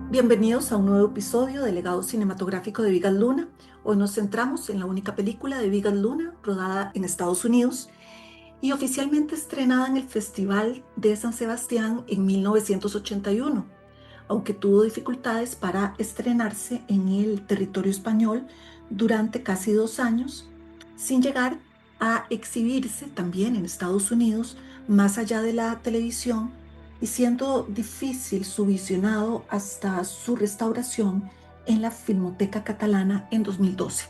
Bienvenidos a un nuevo episodio del legado cinematográfico de Vigas Luna. Hoy nos centramos en la única película de Vigas Luna rodada en Estados Unidos y oficialmente estrenada en el Festival de San Sebastián en 1981, aunque tuvo dificultades para estrenarse en el territorio español durante casi 2 años, sin llegar a exhibirse también en Estados Unidos más allá de la televisión y siendo difícil su visionado hasta su restauración en la Filmoteca Catalana en 2012.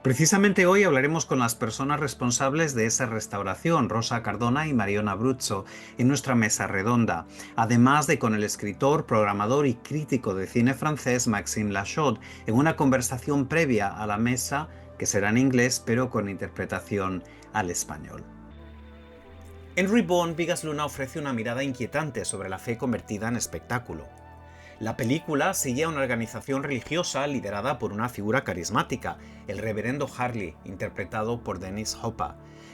Precisamente hoy hablaremos con las personas responsables de esa restauración, Rosa Cardona y Mariona Abruzzo, en nuestra mesa redonda, además de con el escritor, programador y crítico de cine francés Maxime Lachaud, en una conversación previa a la mesa, que será en inglés, pero con interpretación al español. En Reborn, Vigas Luna ofrece una mirada inquietante sobre la fe convertida en espectáculo. La película sigue a una organización religiosa liderada por una figura carismática, el reverendo Harley, interpretado por Dennis Hopper,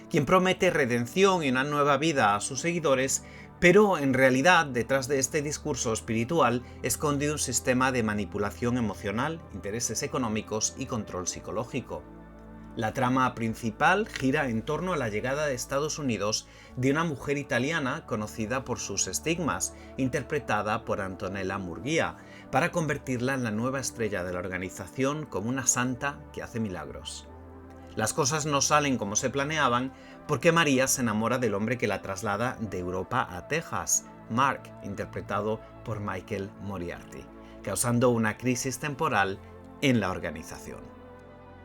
quien promete redención y una nueva vida a sus seguidores, pero en realidad detrás de este discurso espiritual esconde un sistema de manipulación emocional, intereses económicos y control psicológico. La trama principal gira en torno a la llegada de Estados Unidos de una mujer italiana conocida por sus estigmas, interpretada por Antonella Murguía, para convertirla en la nueva estrella de la organización como una santa que hace milagros. Las cosas no salen como se planeaban porque María se enamora del hombre que la traslada de Europa a Texas, Mark, interpretado por Michael Moriarty, causando una crisis temporal en la organización.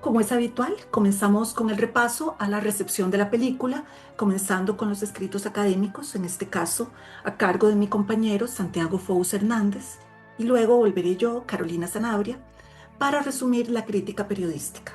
Como es habitual, comenzamos con el repaso a la recepción de la película, comenzando con los escritos académicos, en este caso a cargo de mi compañero Santiago Fous Hernández, y luego volveré yo, Carolina Sanabria, para resumir la crítica periodística.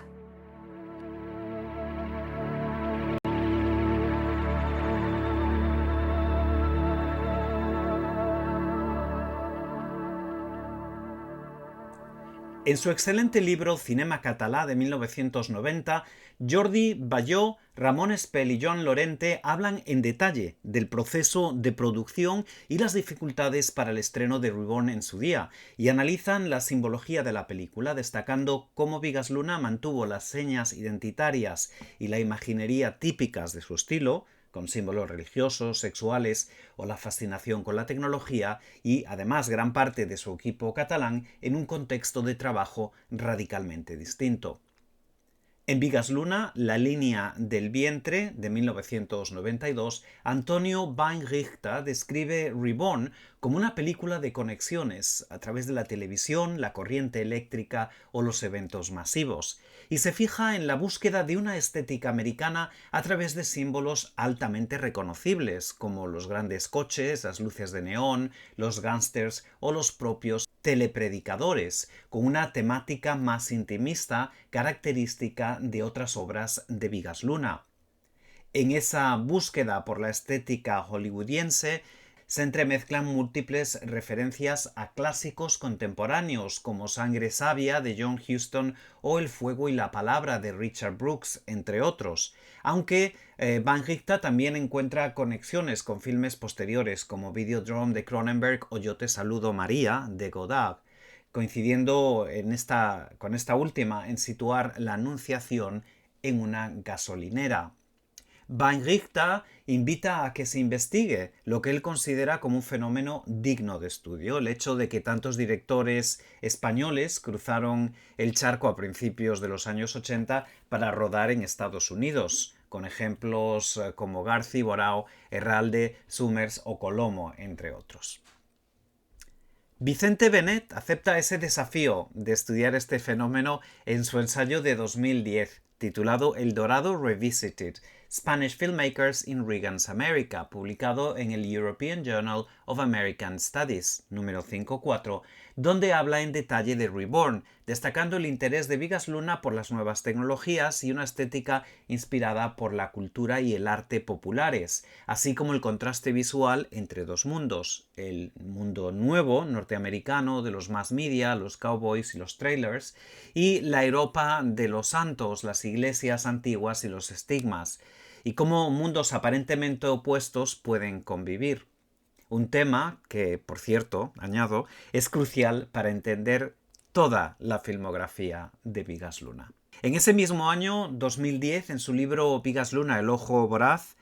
En su excelente libro Cinema català de 1990, Jordi Bayó, Ramon Espel y Joan Lorente hablan en detalle del proceso de producción y las dificultades para el estreno de Reborn en su día, y analizan la simbología de la película, destacando cómo Vigas Luna mantuvo las señas identitarias y la imaginería típicas de su estilo, con símbolos religiosos, sexuales o la fascinación con la tecnología, y además gran parte de su equipo catalán en un contexto de trabajo radicalmente distinto. En Vigas Luna, La línea del vientre, de 1992, Antonio Weinrichter describe Reborn como una película de conexiones a través de la televisión, la corriente eléctrica o los eventos masivos, y se fija en la búsqueda de una estética americana a través de símbolos altamente reconocibles, como los grandes coches, las luces de neón, los gángsters o los propios telepredicadores, con una temática más intimista característica de otras obras de Vigas Luna. En esa búsqueda por la estética hollywoodiense se entremezclan múltiples referencias a clásicos contemporáneos como Sangre Sabia de John Huston o El fuego y la palabra de Richard Brooks, entre otros, aunque Van Richter también encuentra conexiones con filmes posteriores como Videodrome de Cronenberg o Yo te saludo María de Godard, coincidiendo con esta última en situar la Anunciación en una gasolinera. Weinrichter invita a que se investigue lo que él considera como un fenómeno digno de estudio, el hecho de que tantos directores españoles cruzaron el charco a principios de los años 80 para rodar en Estados Unidos, con ejemplos como Garci, Borao, Herralde, Summers o Colomo, entre otros. Vicente Benet acepta ese desafío de estudiar este fenómeno en su ensayo de 2010, titulado El Dorado Revisited, Spanish Filmmakers in Reagan's America, publicado en el European Journal of American Studies, número 5.4, donde habla en detalle de Reborn, destacando el interés de Vigas Luna por las nuevas tecnologías y una estética inspirada por la cultura y el arte populares, así como el contraste visual entre dos mundos, el mundo nuevo norteamericano de los mass media, los cowboys y los trailers, y la Europa de los santos, las iglesias antiguas y los estigmas, y cómo mundos aparentemente opuestos pueden convivir. Un tema que, por cierto, añado, es crucial para entender toda la filmografía de Bigas Luna. En ese mismo año, 2010, en su libro Bigas Luna, El ojo voraz,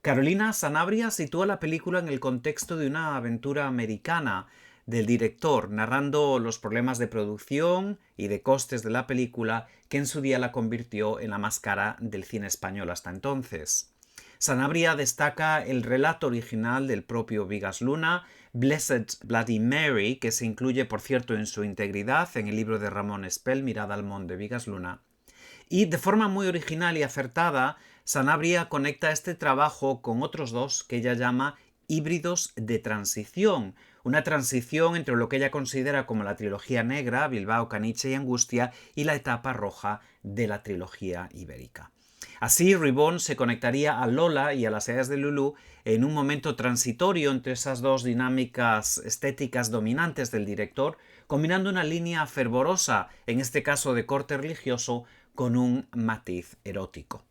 Carolina Sanabria sitúa la película en el contexto de una aventura americana del director, narrando los problemas de producción y de costes de la película que en su día la convirtió en la más cara del cine español hasta entonces. Sanabria destaca el relato original del propio Bigas Luna, Blessed Bloody Mary, que se incluye, por cierto, en su integridad en el libro de Ramón Espel, Mirada al Món de Bigas Luna. Y de forma muy original y acertada, Sanabria conecta este trabajo con otros dos que ella llama híbridos de transición, una transición entre lo que ella considera como la trilogía negra, Bilbao, Caniche y Angustia, y la etapa roja de la trilogía ibérica. Así, Ribón se conectaría a Lola y a las ideas de Lulú en un momento transitorio entre esas dos dinámicas estéticas dominantes del director, combinando una línea fervorosa, en este caso de corte religioso, con un matiz erótico.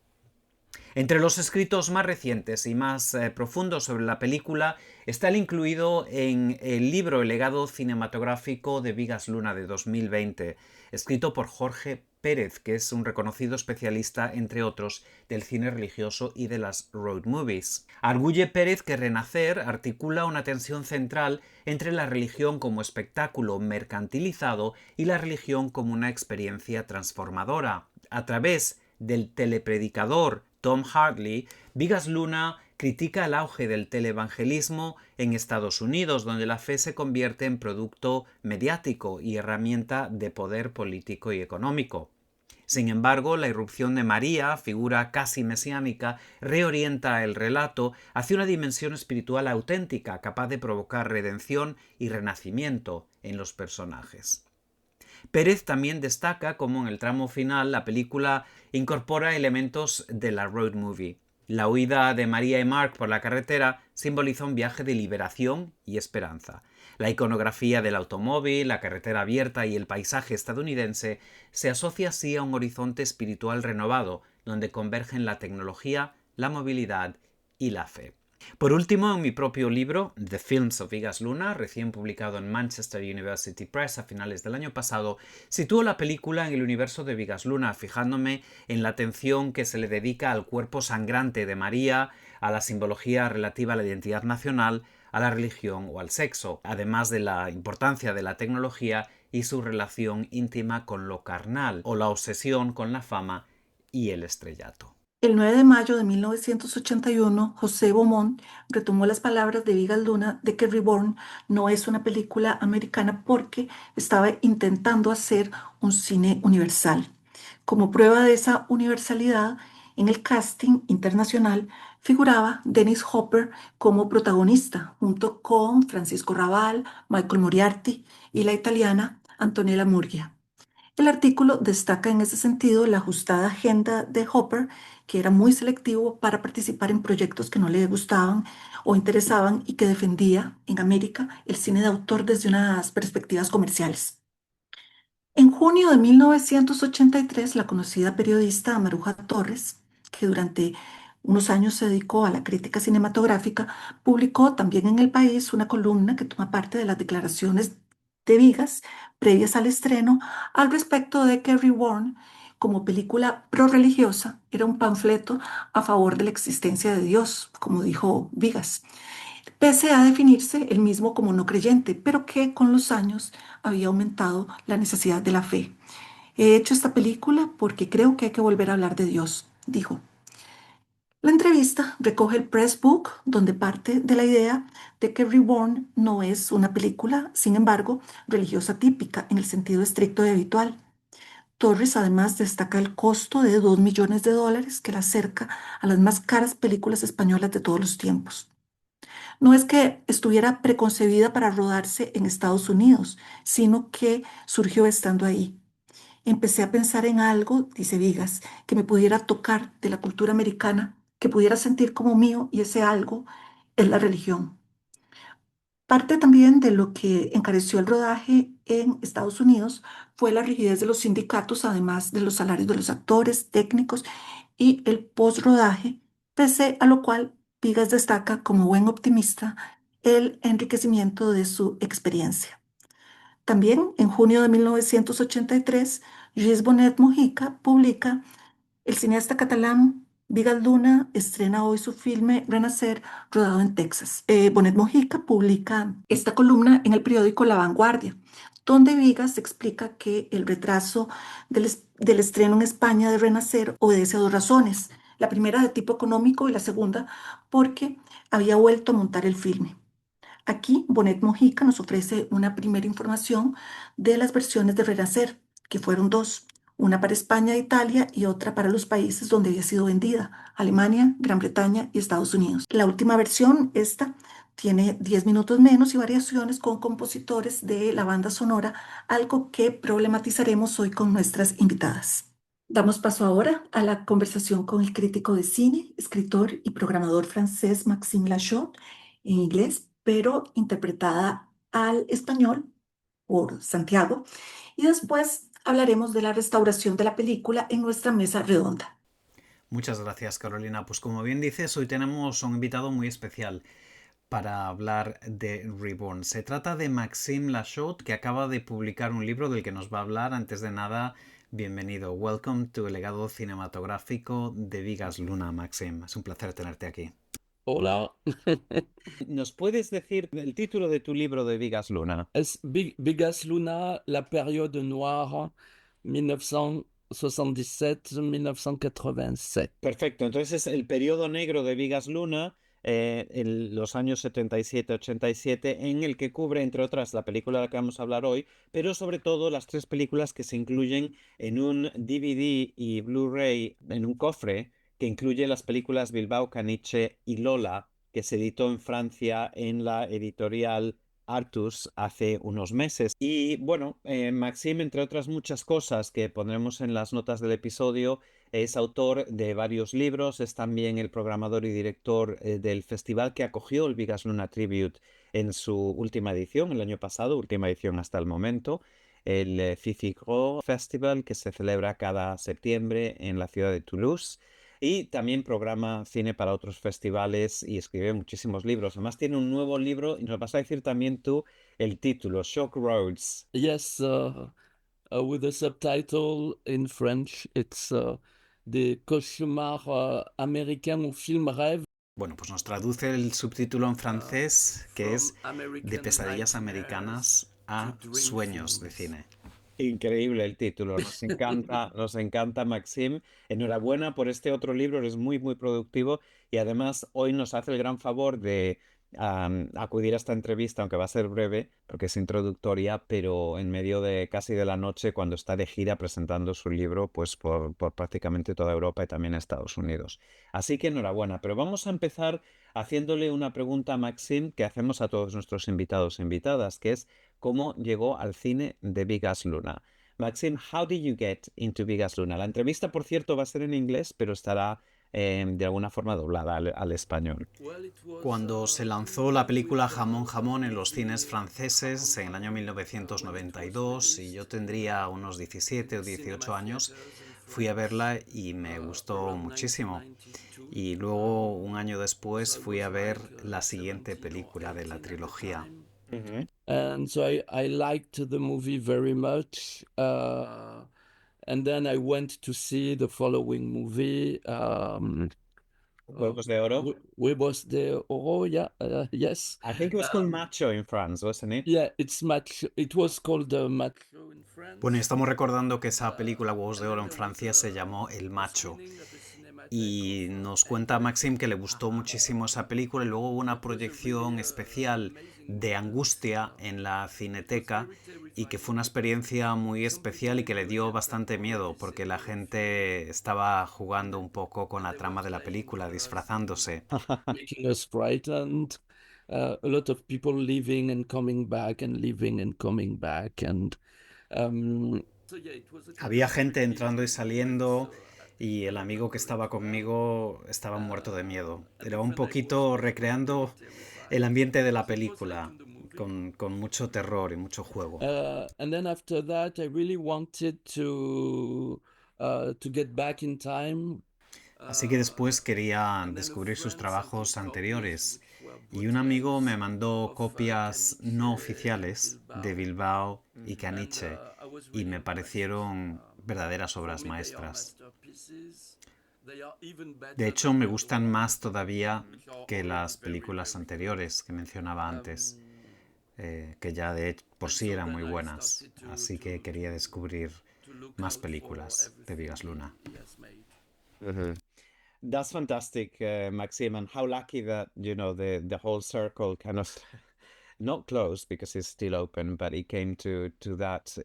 Entre los escritos más recientes y más profundos sobre la película está el incluido en el libro El legado cinematográfico de Bigas Luna de 2020, escrito por Jorge Pérez, que es un reconocido especialista, entre otros, del cine religioso y de las road movies. Arguye Pérez que Renacer articula una tensión central entre la religión como espectáculo mercantilizado y la religión como una experiencia transformadora. A través del telepredicador Tom Hartley, Bigas Luna critica el auge del televangelismo en Estados Unidos, donde la fe se convierte en producto mediático y herramienta de poder político y económico. Sin embargo, la irrupción de María, figura casi mesiánica, reorienta el relato hacia una dimensión espiritual auténtica, capaz de provocar redención y renacimiento en los personajes. Pérez también destaca cómo en el tramo final la película incorpora elementos de la road movie. La huida de María y Mark por la carretera simboliza un viaje de liberación y esperanza. La iconografía del automóvil, la carretera abierta y el paisaje estadounidense se asocia así a un horizonte espiritual renovado, donde convergen la tecnología, la movilidad y la fe. Por último, en mi propio libro, The Films of Bigas Luna, recién publicado en Manchester University Press a finales del año pasado, sitúo la película en el universo de Bigas Luna, fijándome en la atención que se le dedica al cuerpo sangrante de María, a la simbología relativa a la identidad nacional, a la religión o al sexo, además de la importancia de la tecnología y su relación íntima con lo carnal, o la obsesión con la fama y el estrellato. El 9 de mayo de 1981, José Beaumont retomó las palabras de Vigas Luna de que Reborn no es una película americana porque estaba intentando hacer un cine universal. Como prueba de esa universalidad, en el casting internacional figuraba Dennis Hopper como protagonista, junto con Francisco Rabal, Michael Moriarty y la italiana Antonella Murgia. El artículo destaca en ese sentido la ajustada agenda de Hopper, que era muy selectivo para participar en proyectos que no le gustaban o interesaban y que defendía en América el cine de autor desde unas perspectivas comerciales. En junio de 1983, la conocida periodista Maruja Torres, que durante unos años se dedicó a la crítica cinematográfica, publicó también en El País una columna que toma parte de las declaraciones de Vigas previas al estreno al respecto de que Reborn, como película prorreligiosa, era un panfleto a favor de la existencia de Dios, como dijo Vigas, pese a definirse él mismo como no creyente, pero que con los años había aumentado la necesidad de la fe. He hecho esta película porque creo que hay que volver a hablar de Dios, dijo. La entrevista recoge el press book, donde parte de la idea de que Reborn no es una película, sin embargo, religiosa típica en el sentido estricto y habitual. Torres además destaca el costo de $2 millones que la acerca a las más caras películas españolas de todos los tiempos. No es que estuviera preconcebida para rodarse en Estados Unidos, sino que surgió estando ahí. Empecé a pensar en algo, dice Vigas, que me pudiera tocar de la cultura americana, que pudiera sentir como mío, y ese algo es la religión. Parte también de lo que encareció el rodaje en Estados Unidos fue la rigidez de los sindicatos, además de los salarios de los actores, técnicos y el post-rodaje, pese a lo cual Vigas destaca como buen optimista el enriquecimiento de su experiencia. También, en junio de 1983, Lluís Bonet Mojica publica el cineasta catalán Bigas Luna estrena hoy su filme Renacer, rodado en Texas. Bonet Mojica publica esta columna en el periódico La Vanguardia, donde Vigas explica que el retraso del estreno en España de Renacer obedece a dos razones. La primera de tipo económico y la segunda porque había vuelto a montar el filme. Aquí, Bonet Mojica nos ofrece una primera información de las versiones de Renacer, que fueron dos, una para España e Italia y otra para los países donde había sido vendida, Alemania, Gran Bretaña y Estados Unidos. La última versión, esta, tiene 10 minutos menos y variaciones con compositores de la banda sonora, algo que problematizaremos hoy con nuestras invitadas. Damos paso ahora a la conversación con el crítico de cine, escritor y programador francés Maxime Lachaud, en inglés, pero interpretada al español por Santiago. Y después hablaremos de la restauración de la película en nuestra mesa redonda. Muchas gracias, Carolina. Pues como bien dices, hoy tenemos un invitado muy especial para hablar de Reborn. Se trata de Maxime Lachaud, que acaba de publicar un libro del que nos va a hablar. Antes de nada, bienvenido. Welcome to el legado cinematográfico de Bigas Luna, Maxime. Es un placer tenerte aquí. Hola. ¿Nos puedes decir el título de tu libro de Bigas Luna? Es Bigas Luna, la période noire, 1977-1987. Perfecto, entonces es el periodo negro de Bigas Luna, en los años 77-87, en el que cubre, entre otras, la película de la que vamos a hablar hoy, pero sobre todo las tres películas que se incluyen en un DVD y Blu-ray, en un cofre, que incluye las películas Bilbao, Caniche y Lola, que se editó en Francia en la editorial Artus hace unos meses. Y bueno, Maxime, entre otras muchas cosas que pondremos en las notas del episodio, es autor de varios libros, es también el programador y director del festival que acogió el Bigas Luna Tribute en su última edición, el año pasado, última edición hasta el momento, el Fifi Gros Festival, que se celebra cada septiembre en la ciudad de Toulouse. Y también programa cine para otros festivales y escribe muchísimos libros. Además tiene un nuevo libro y nos vas a decir también tú el título, Shock Roads. Yes, with the subtitle in French, it's Des cauchemars américains ou film rêve. Bueno, pues nos traduce el subtítulo en francés, que From es De American pesadillas nightmares americanas a to dream sueños de films. cine. Increíble el título, nos encanta Maxim. Enhorabuena por este otro libro, eres muy, muy productivo y además hoy nos hace el gran favor de acudir a esta entrevista, aunque va a ser breve, porque es introductoria, pero en medio de casi de la noche, cuando está de gira presentando su libro, pues por prácticamente toda Europa y también Estados Unidos. Así que enhorabuena, pero vamos a empezar haciéndole una pregunta a Maxim que hacemos a todos nuestros invitados e invitadas, que es cómo llegó al cine de Bigas Luna. Maxim, how did you get into Bigas Luna? La entrevista, por cierto, va a ser en inglés, pero estará de alguna forma doblada al español. Cuando se lanzó la película Jamón Jamón en los cines franceses en el año 1992 y yo tendría unos 17 o 18 años, fui a verla y me gustó muchísimo. Y luego, un año después, fui a ver la siguiente película de la trilogía. And so I liked the movie very much. And then I went to see the following movie. Huevos de Oro. Huevos de Oro, yeah, yes. I think it was called Macho in France, wasn't it? Yeah, it was called Macho in France. Bueno, y estamos recordando que esa película Huevos de Oro en Francia se llamó El Macho. Y nos cuenta Maxim que le gustó muchísimo esa película y luego hubo una proyección especial de Angustia en la Cineteca y que fue una experiencia muy especial y que le dio bastante miedo porque la gente estaba jugando un poco con la trama de la película, disfrazándose. Making us frightened. A lot of people leaving and coming back and leaving and coming back. And había gente entrando y saliendo y el amigo que estaba conmigo estaba muerto de miedo. Era un poquito recreando el ambiente de la película, con mucho terror y mucho juego. And then after that, I really wanted to get back in time. Así que después quería descubrir sus trabajos anteriores Y un amigo me mandó copias no oficiales de Bilbao y Caniche y me parecieron verdaderas obras maestras. De hecho, me gustan más todavía que las películas anteriores que mencionaba antes, que ya por sí eran muy buenas. Así que quería descubrir más películas de Vigas Luna. That's fantastic, Maxim, and how lucky that the whole circle kind of not closed because it's still open, but it came to that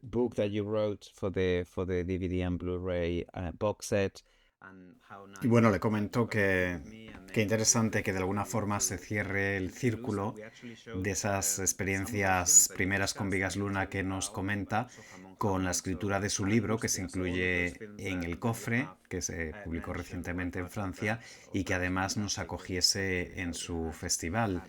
book that you wrote for the DVD and Blu-ray box set. Y bueno, le comento que interesante que de alguna forma se cierre el círculo de esas experiencias primeras con Vigas Luna que nos comenta con la escritura de su libro que se incluye en el cofre que se publicó recientemente en Francia y que además nos acogiese en su festival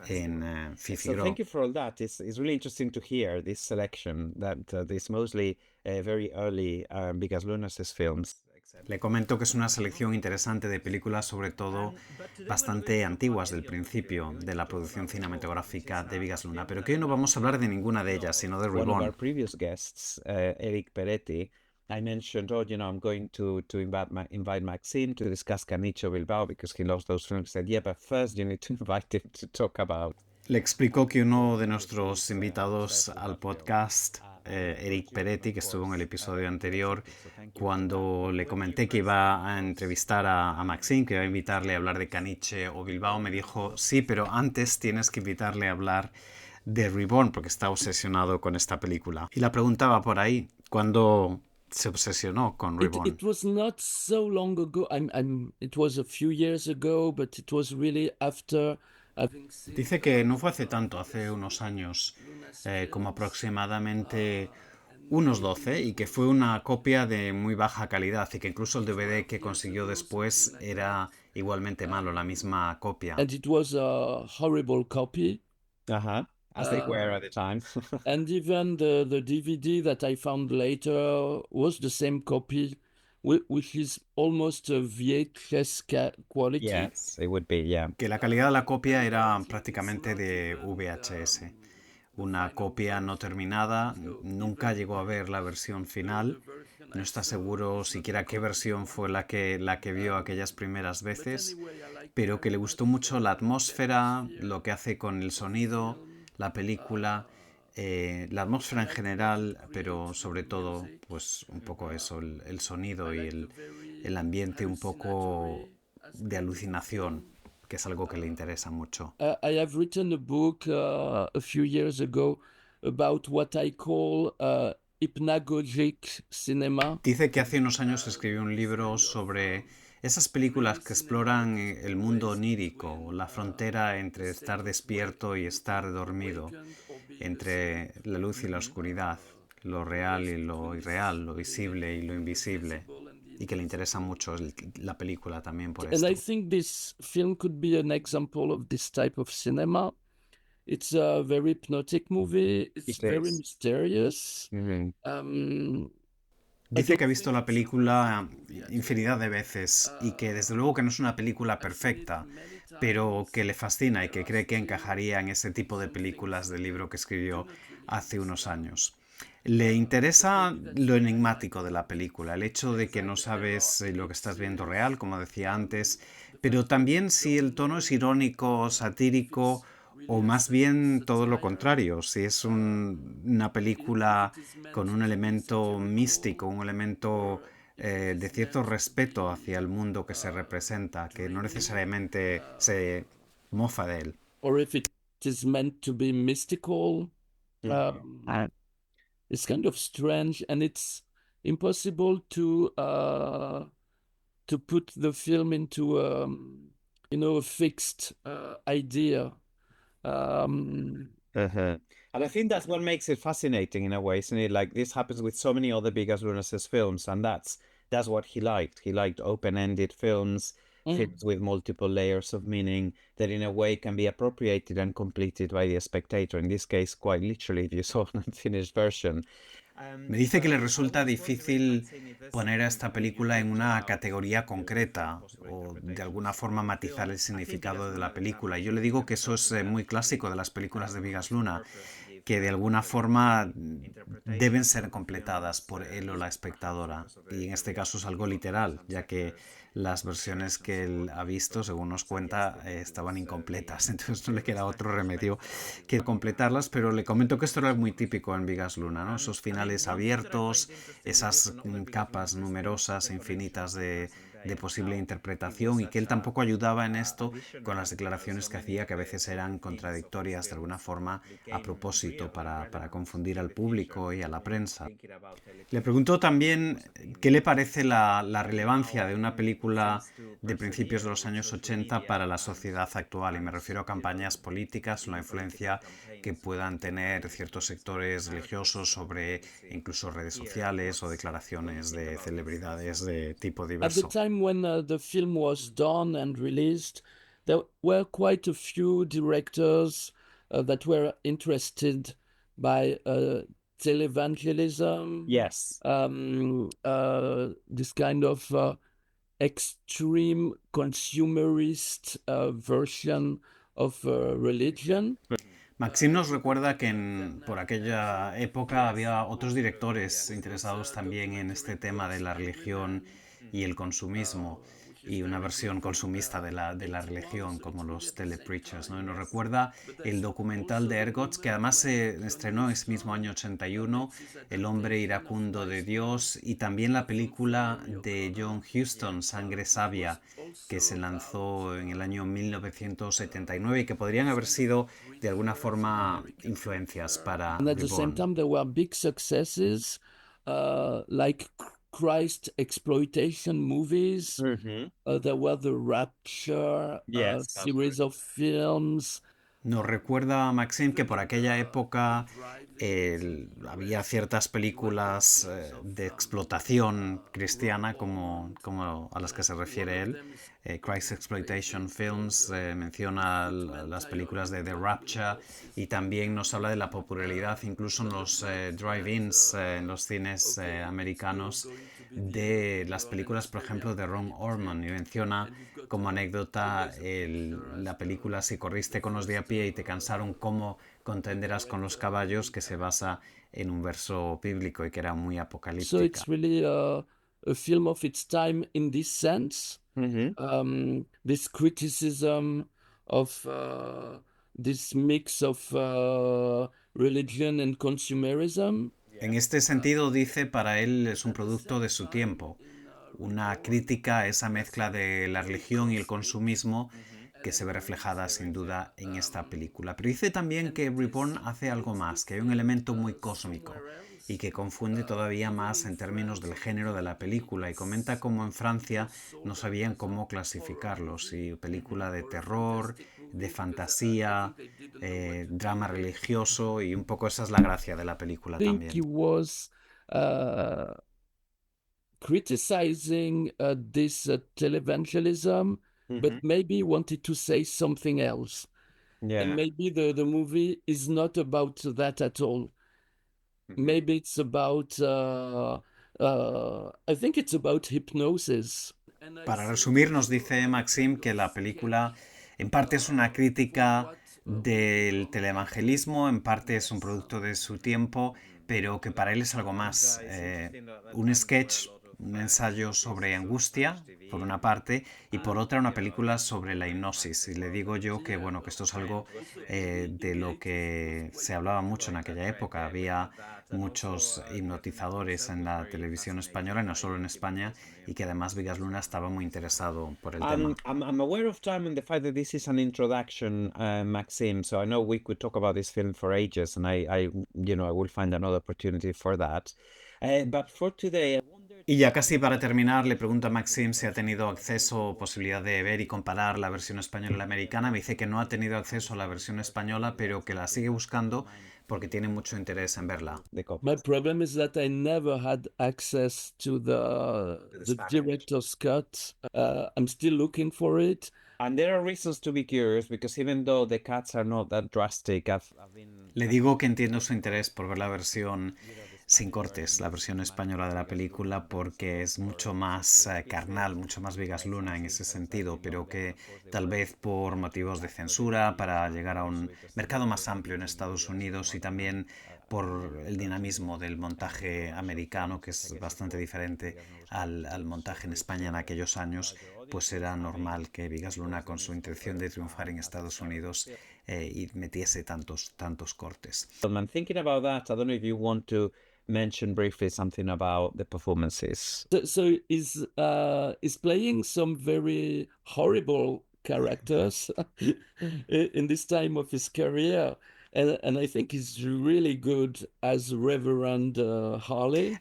en So Fifigro. thank you for all that. It's really interesting to hear this selection that is mostly very early Vigas Lunas' films. Le comento que es una selección interesante de películas, sobre todo bastante antiguas del principio de la producción cinematográfica de Vigas Luna, pero que hoy no vamos a hablar de ninguna de ellas, sino de One of our Reborn. previous guests, Eric Peretti, I mentioned, I'm going to invite Maxime to discuss Canicho Bilbao because he loves those films. He said, yeah, but first you need to invite him to talk about. Le explico que uno de nuestros invitados al podcast, Eric Peretti, que estuvo en el episodio anterior, cuando le comenté que iba a entrevistar a Maxime, que iba a invitarle a hablar de Caniche o Bilbao, me dijo, sí, pero antes tienes que invitarle a hablar de Reborn, porque está obsesionado con esta película. Y la preguntaba por ahí, ¿cuándo se obsesionó con Reborn? It was not so long ago. It was a few years ago, but it was really after having seen Dice que no fue hace tanto, hace unos años, como aproximadamente unos 12, y que fue una copia de muy baja calidad y que incluso el DVD que consiguió después era igualmente malo, la misma copia. and it was a horrible copy. As they were at the time. And even the DVD that I found later was the same copy, which is almost a VHS quality. Yes, it would be, yeah. Que la calidad de la copia era prácticamente de VHS. Una copia no terminada, nunca llegó a ver la versión final, no está seguro siquiera qué versión fue la que vio aquellas primeras veces, pero que le gustó mucho la atmósfera, lo que hace con el sonido, la película, la atmósfera en general, pero sobre todo, pues un poco eso, el sonido y el ambiente un poco de alucinación, que es algo que le interesa mucho. I have written a book a few years ago about what I call hypnagogic cinema. Dice que hace unos años escribió un libro sobre esas películas que exploran el mundo onírico, la frontera entre estar despierto y estar dormido, entre la luz y la oscuridad, lo real y lo irreal, lo visible y lo invisible, y que le interesa mucho la película también por And I esto. think this film could be an example of this type of cinema. It's a very hypnotic movie. It's It very is. mysterious. Dice que ha visto la película infinidad de veces y que desde luego que no es una película perfecta, pero que le fascina y que cree que encajaría en ese tipo de películas del libro que escribió hace unos años. Le interesa lo enigmático de la película, el hecho de que no sabes si lo que estás viendo real, como decía antes, pero también si el tono es irónico, satírico o más bien todo lo contrario, si es una película con un elemento místico, un elemento de cierto respeto hacia el mundo que se representa, que no necesariamente se mofa de él. Or if it is meant to be mystical. It's kind of strange, and it's impossible to put the film into a fixed idea. And I think that's what makes it fascinating in a way, isn't it? Like this happens with so many other Vigas Lunas' films, and that's what he liked. He liked open-ended films, films with multiple layers of meaning that in a way can be appropriated and completed by the spectator. In this case, quite literally, if you saw an unfinished version. Me dice que le resulta difícil poner a esta película en una categoría concreta o de alguna forma matizar el significado de la película. Y yo le digo que eso es muy clásico de las películas de Bigas Luna, que de alguna forma deben ser completadas por él o la espectadora. Y en este caso es algo literal, ya que las versiones que él ha visto, según nos cuenta, estaban incompletas. Entonces no le queda otro remedio que completarlas, pero le comento que esto era muy típico en Bigas Luna, ¿no? Esos finales abiertos, esas capas numerosas e infinitas de posible interpretación, y que él tampoco ayudaba en esto con las declaraciones que hacía, que a veces eran contradictorias de alguna forma a propósito para confundir al público y a la prensa. Le preguntó también qué le parece la relevancia de una película de principios de los años 80 para la sociedad actual, y me refiero a campañas políticas, la influencia que puedan tener ciertos sectores religiosos sobre incluso redes sociales o declaraciones de celebridades de tipo At the diverso. time when the film was done and released, there were quite a few directors that were interested by televangelism, Yes. this kind of extreme consumerist version of religion. Maxim nos recuerda que por aquella época había otros directores interesados también en este tema de la religión y el consumismo, y una versión consumista de la religión, como los telepreachers, ¿no? Y nos recuerda el documental de Ergots, que además se estrenó ese mismo año 81, El hombre iracundo de Dios, y también la película de John Huston, Sangre Sabia, que se lanzó en el año 1979 y que podrían haber sido de alguna forma influencias para And at the same Reborn. time, there were big successes like Christ exploitation movies. There were the Rapture Yes. series of films. Nos recuerda, Maxim, que por aquella época había ciertas películas de explotación cristiana como a las que se refiere él. Christ Exploitation Films menciona las películas de The Rapture, y también nos habla de la popularidad incluso en los drive-ins, en los cines americanos, de las películas, por ejemplo, de Ron Orman, y menciona como anécdota la película Si corriste con los de a pie y te cansaron, cómo contenderás con los caballos, que se basa en un verso bíblico y que era muy So apocalíptica. it's really a film of its time in this sense. This criticism of this mix of religion and consumerism. En este sentido, dice, para él es un producto de su tiempo, una crítica a esa mezcla de la religión y el consumismo que se ve reflejada sin duda en esta película. Pero dice también que Reborn hace algo más, que hay un elemento muy cósmico y que confunde todavía más en términos del género de la película, y comenta cómo en Francia no sabían cómo clasificarlo, si película de terror, de fantasía, drama religioso, y un poco esa es la gracia de la película I think también. he was criticizing this televangelism, but maybe wanted to say something else. And maybe the movie is not about that at all. Maybe it's about, I think it's about hypnosis. Para resumir, nos dice Maxim que la película en parte es una crítica del televangelismo, en parte es un producto de su tiempo, pero que para él es algo más. Un sketch, un ensayo sobre angustia, por una parte, y por otra una película sobre la hipnosis. Y le digo yo que, bueno, que esto es algo de lo que se hablaba mucho en aquella época. Había muchos hipnotizadores en la televisión española, y no solo en España, y que además Bigas Luna estaba muy interesado por el tema. I'm aware of time and the fact that this is an introduction, Maxim. So I know we could talk about this film for ages, and I will find another opportunity for that. But for today, Y ya casi para terminar, le pregunto a Maxim si ha tenido acceso o posibilidad de ver y comparar la versión española y la americana. Me dice que no ha tenido acceso a la versión española, pero que la sigue buscando porque tiene mucho interés en verla. My problem is that I never had access to the director's cut. I'm still looking for it. And there are reasons to be curious, because even though the cuts are not that drastic, Le digo que entiendo su interés por ver la versión sin cortes la versión española de la película porque es mucho más carnal, mucho más Vigas Luna en ese sentido, pero que tal vez por motivos de censura, para llegar a un mercado más amplio en Estados Unidos y también por el dinamismo del montaje americano, que es bastante diferente al montaje en España en aquellos años, pues era normal que Vigas Luna, con su intención de triunfar en Estados Unidos, y metiese tantos cortes. I'm thinking about that. I don't know if you want to mention briefly something about the performances. So is playing some very horrible characters in this time of his career. And I think he's really good as Reverend Harley.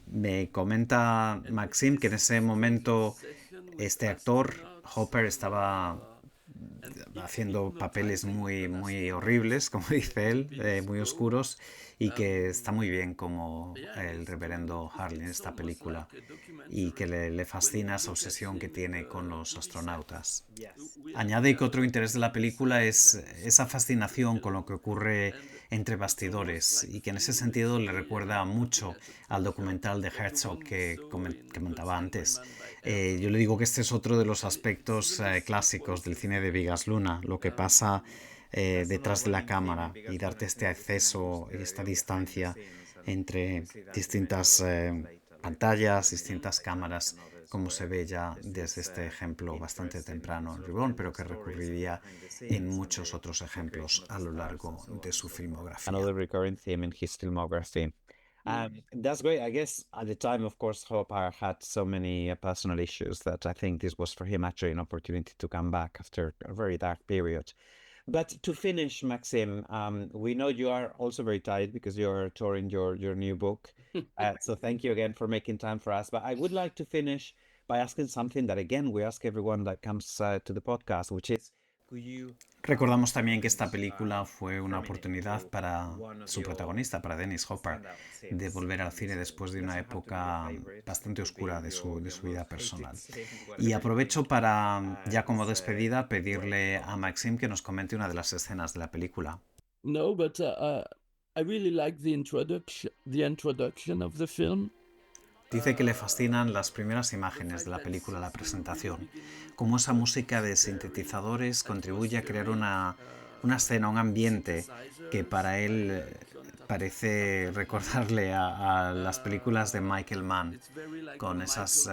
Me comenta Maxim que en ese momento este actor, Hopper, estaba haciendo papeles muy horribles, como dice él, muy oscuros, y que está muy bien como el reverendo Harley en esta película, y que le fascina esa obsesión que tiene con los astronautas. Añade que otro interés de la película es esa fascinación con lo que ocurre entre bastidores, y que en ese sentido le recuerda mucho al documental de Herzog que comentaba antes. Yo le digo que este es otro de los aspectos clásicos del cine de Vigas Luna, lo que pasa detrás de la cámara, y darte este acceso y esta distancia entre distintas pantallas, distintas cámaras, como se ve ya desde este ejemplo bastante temprano en Reborn, pero que recurriría en muchos otros ejemplos a lo largo de su filmografía. Another recurring theme in his filmography. That's great. I guess at the time, of course, Hopper had so many personal issues that I think this was for him actually an opportunity to come back after a very dark period. But to finish, Maxim, we know you are also very tired because you're touring your new book. So thank you again for making time for us. But I would like to finish by asking something that, again, we ask everyone that comes to the podcast, which is, Recordamos también que esta película fue una oportunidad para su protagonista, para Dennis Hopper, de volver al cine después de una época bastante oscura de su vida personal. Y aprovecho para, ya como despedida, pedirle a Maxim que nos comente una de las escenas de la película. No, but I really like the introduction of the film. Dice que le fascinan las primeras imágenes de la película, la presentación, cómo esa música de sintetizadores contribuye a crear una escena, un ambiente que para él parece recordarle a las películas de Michael Mann, con esas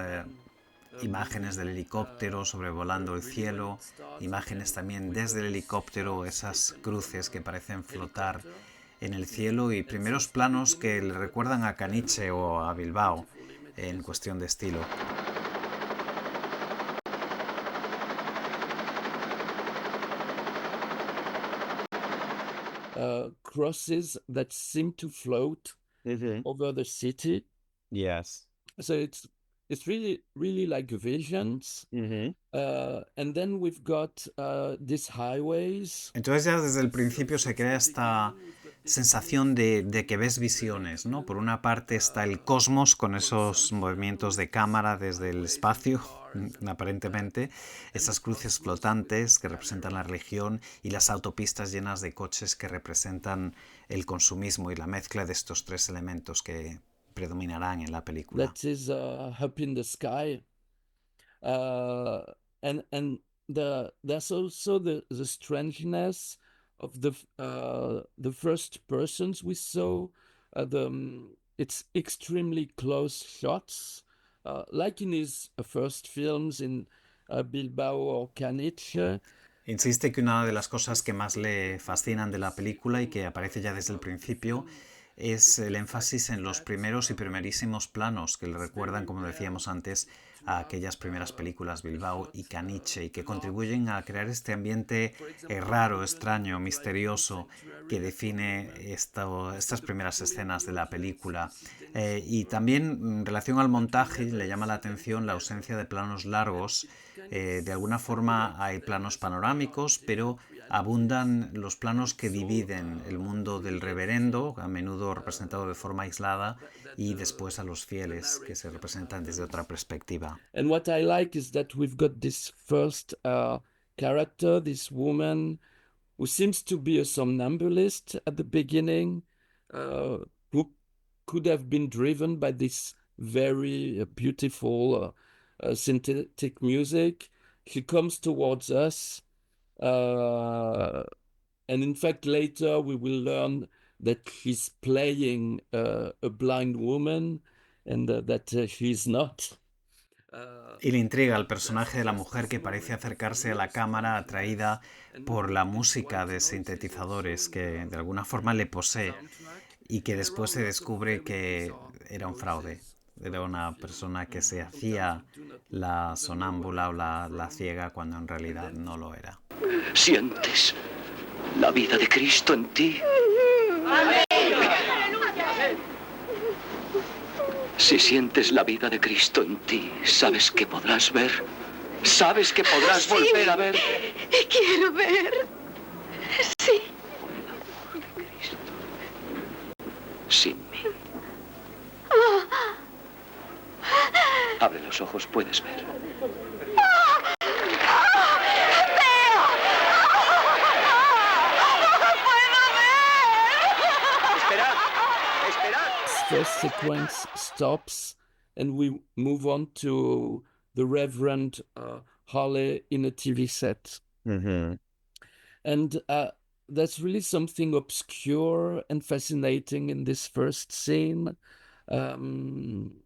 imágenes del helicóptero sobrevolando el cielo, imágenes también desde el helicóptero, esas cruces que parecen flotar en el cielo, y primeros planos que le recuerdan a Caniche o a Bilbao en cuestión de estilo. Crosses that seem to float over the city. yes. So it's really like visions. And then we've got these highways. Entonces ya desde el principio se crea esta sensación de que ves visiones, ¿no? Por una parte está el cosmos con esos movimientos de cámara desde el espacio, aparentemente, esas cruces flotantes que representan la religión, y las autopistas llenas de coches que representan el consumismo, y la mezcla de estos tres elementos que predominarán en la película. That is up in the sky. And there's also the strangeness of the first persons we saw. It's extremely close shots, like in his first films in Bilbao or Caniche. Insiste que una de las cosas que más le fascinan de la película, y que aparece ya desde el principio, es el énfasis en los primeros y primerísimos planos que le recuerdan, como decíamos antes, a aquellas primeras películas Bilbao y Caniche, y que contribuyen a crear este ambiente raro, extraño, misterioso que define estas primeras escenas de la película. Y también en relación al montaje le llama la atención la ausencia de planos largos. De alguna forma hay planos panorámicos, pero abundan los planos que dividen el mundo del reverendo, a menudo representado de forma aislada, y después a los fieles, que se representan desde otra perspectiva. And what I like is that we've got this first character, this woman who seems to be a somnambulist at the beginning, who could have been driven by this very beautiful synthetic music. She comes towards us, and in fact later we will learn that she's playing a blind woman and that she's not. Y le intriga el personaje de la mujer que parece acercarse a la cámara atraída por la música de sintetizadores que de alguna forma le posee y que después se descubre que era un fraude. Era una persona que se hacía la sonámbula o la ciega cuando en realidad no lo era. ¿Sientes la vida de Cristo en ti? Si sientes la vida de Cristo en ti, ¿sabes que podrás ver? ¿Sabes que podrás volver a ver? Quiero ver. Sí. Sin mí. Abre los ojos, puedes ver. First sequence stops and we move on to the Reverend Harley in a TV set. Mm-hmm. And that's really something obscure and fascinating in this first scene. And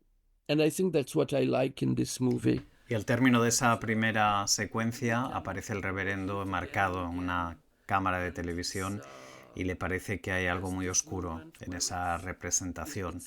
I think that's what I like in this movie. Y al término de esa primera secuencia aparece el reverendo enmarcado en una cámara de televisión y le parece que hay algo muy oscuro en esa representación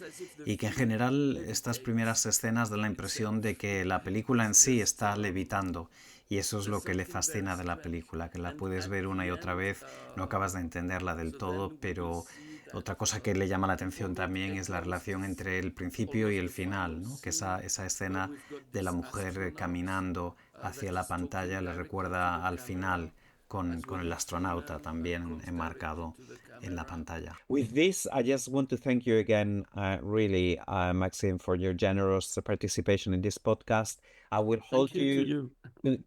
y que en general estas primeras escenas dan la impresión de que la película en sí está levitando y eso es lo que le fascina de la película, que la puedes ver una y otra vez, no acabas de entenderla del todo, pero otra cosa que le llama la atención también es la relación entre el principio y el final, ¿no? Que esa escena de la mujer caminando hacia la pantalla le recuerda al final con el astronauta también enmarcado en la pantalla. With this, I just want to thank you again, really, Maxime, for your generous participation in this podcast. I will hold you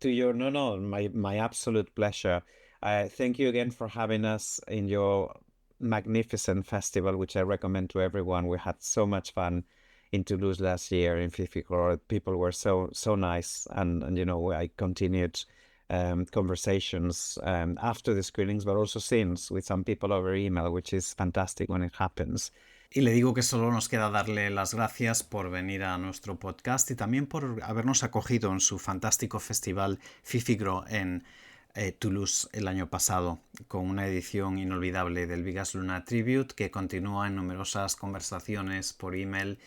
to your my absolute pleasure. Thank you again for having us in your magnificent festival, which I recommend to everyone. We had so much fun in Toulouse last year in Fificor. People were so nice, and you know, I continued conversations after the screenings, but also since, with some people over email, which is fantastic when it happens. Y le digo que solo nos queda darle las gracias por venir a nuestro podcast y también por habernos acogido en su fantástico festival Fifigro en Toulouse el año pasado, con una edición inolvidable del Bigas Luna Tribute que continúa en numerosas conversaciones por email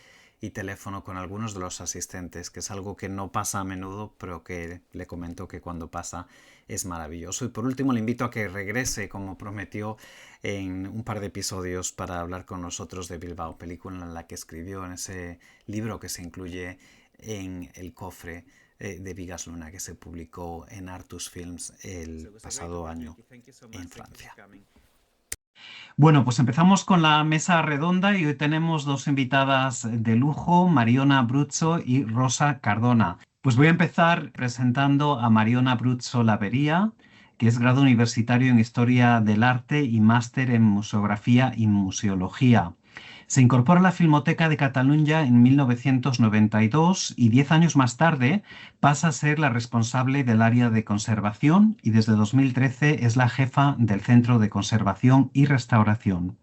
y teléfono con algunos de los asistentes, que es algo que no pasa a menudo, pero que le comento que cuando pasa es maravilloso. Y por último le invito a que regrese, como prometió, en un par de episodios para hablar con nosotros de Bilbao, película en la que escribió, en ese libro que se incluye en el cofre de Bigas Luna, que se publicó en Artus Films el pasado año en Francia. Bueno, pues empezamos con la mesa redonda y hoy tenemos dos invitadas de lujo, Mariona Abruzzo y Rosa Cardona. Pues voy a empezar presentando a Mariona Abruzzo Lavería, que es grado universitario en Historia del Arte y máster en Museografía y Museología. Se incorpora a la Filmoteca de Cataluña en 1992 y 10 años más tarde pasa a ser la responsable del área de conservación y desde 2013 es la jefa del Centro de Conservación y Restauración.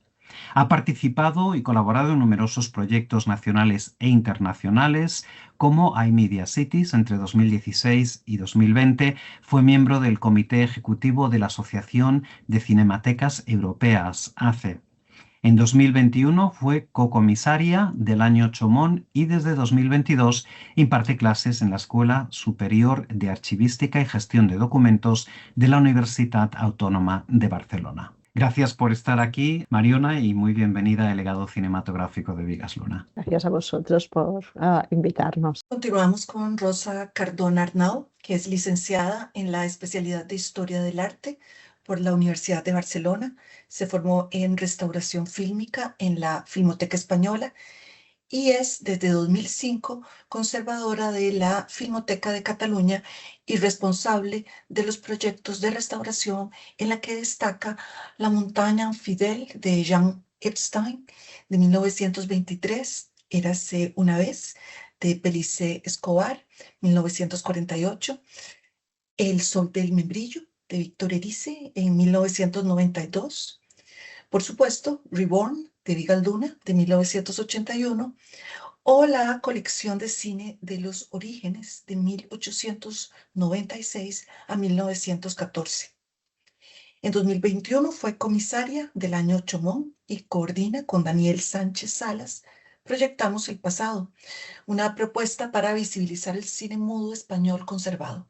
Ha participado y colaborado en numerosos proyectos nacionales e internacionales como iMedia Cities entre 2016 y 2020. Fue miembro del Comité Ejecutivo de la Asociación de Cinematecas Europeas, ACE. En 2021 fue cocomisaria del Año Chomón y desde 2022 imparte clases en la Escuela Superior de Archivística y Gestión de Documentos de la Universitat Autónoma de Barcelona. Gracias por estar aquí, Mariona, y muy bienvenida al legado cinematográfico de Bigas Luna. Gracias a vosotros por invitarnos. Continuamos con Rosa Cardona Arnau, que es licenciada en la especialidad de Historia del Arte por la Universidad de Barcelona. Se formó en restauración fílmica en la Filmoteca Española y es desde 2005 conservadora de la Filmoteca de Cataluña y responsable de los proyectos de restauración en la que destaca la Montaña Fidel de Jean Epstein, de 1923, Érase una vez, de Belice Escobar, 1948, El sol del membrillo, de Víctor Erice, en 1992, por supuesto, Reborn, de Vigas Luna, de 1981, o la colección de cine de los orígenes, de 1896 a 1914. En 2021 fue comisaria del Año Chomón y coordina con Daniel Sánchez Salas Proyectamos el pasado, una propuesta para visibilizar el cine mudo español conservado.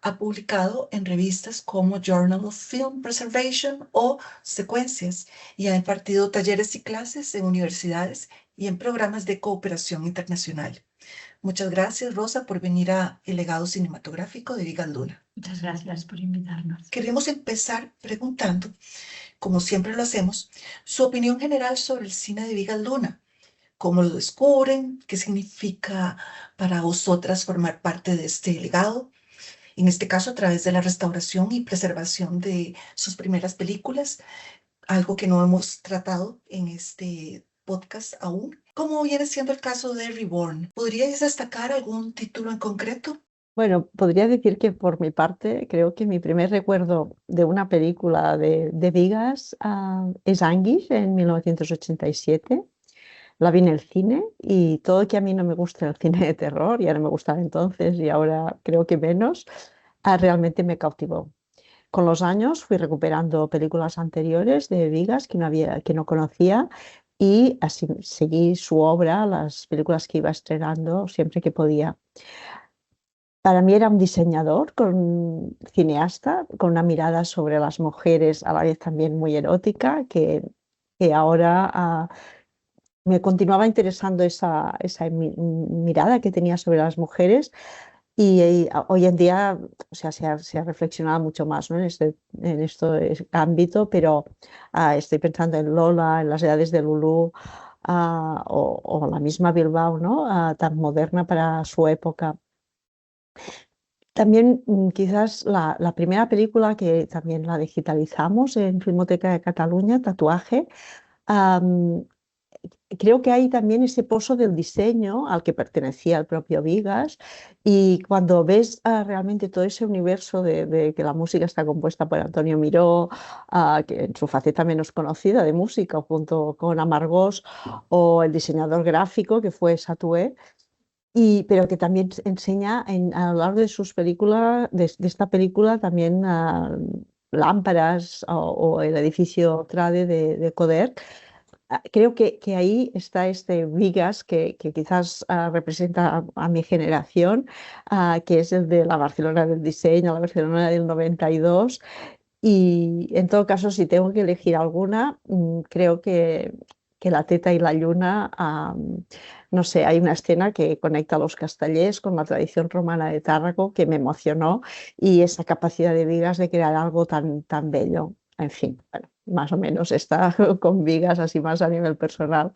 Ha publicado en revistas como Journal of Film Preservation o Secuencias y ha impartido talleres y clases en universidades y en programas de cooperación internacional. Muchas gracias, Rosa, por venir a El legado cinematográfico de Vigas Luna. Muchas gracias por invitarnos. Queremos empezar preguntando, como siempre lo hacemos, su opinión general sobre el cine de Vigas Luna. ¿Cómo lo descubren? ¿Qué significa para vosotras formar parte de este legado? En este caso, a través de la restauración y preservación de sus primeras películas, algo que no hemos tratado en este podcast aún. ¿Cómo viene siendo el caso de Reborn? ¿Podríais destacar algún título en concreto? Bueno, podría decir que por mi parte, creo que mi primer recuerdo de una película de Vigas es Anguish en 1987. La vi en el cine y todo que a mí no me gusta el cine de terror, ya no me gustaba entonces y ahora creo que menos, realmente me cautivó. Con los años fui recuperando películas anteriores de Vigas que no conocía y así seguí su obra, las películas que iba estrenando siempre que podía. Para mí era un diseñador, cineasta, con una mirada sobre las mujeres, a la vez también muy erótica, que ahora me continuaba interesando esa mirada que tenía sobre las mujeres y hoy en día, o sea, se ha reflexionado mucho más, ¿no? en este ámbito, pero estoy pensando en Lola, en Las edades de Lulú, o la misma Bilbao, ¿no? Tan moderna para su época. También quizás la primera película que también la digitalizamos en Filmoteca de Cataluña, Tatuaje, creo que hay también ese pozo del diseño al que pertenecía el propio Vigas y cuando ves realmente todo ese universo de que la música está compuesta por Antonio Miró, que en su faceta menos conocida de música junto con Amargós, o el diseñador gráfico que fue Satué, pero que también enseña a lo largo de sus películas, de esta película también lámparas o el edificio Trade de Coder. Creo que ahí está este Vigas que quizás representa a mi generación, que es el de la Barcelona del diseño, la Barcelona del 92. Y en todo caso, si tengo que elegir alguna, creo que La teta y la lluna, no sé, hay una escena que conecta a los castellers con la tradición romana de Tárraco que me emocionó y esa capacidad de Vigas de crear algo tan, tan bello. En fin, bueno, más o menos está con Vigas así más a nivel personal.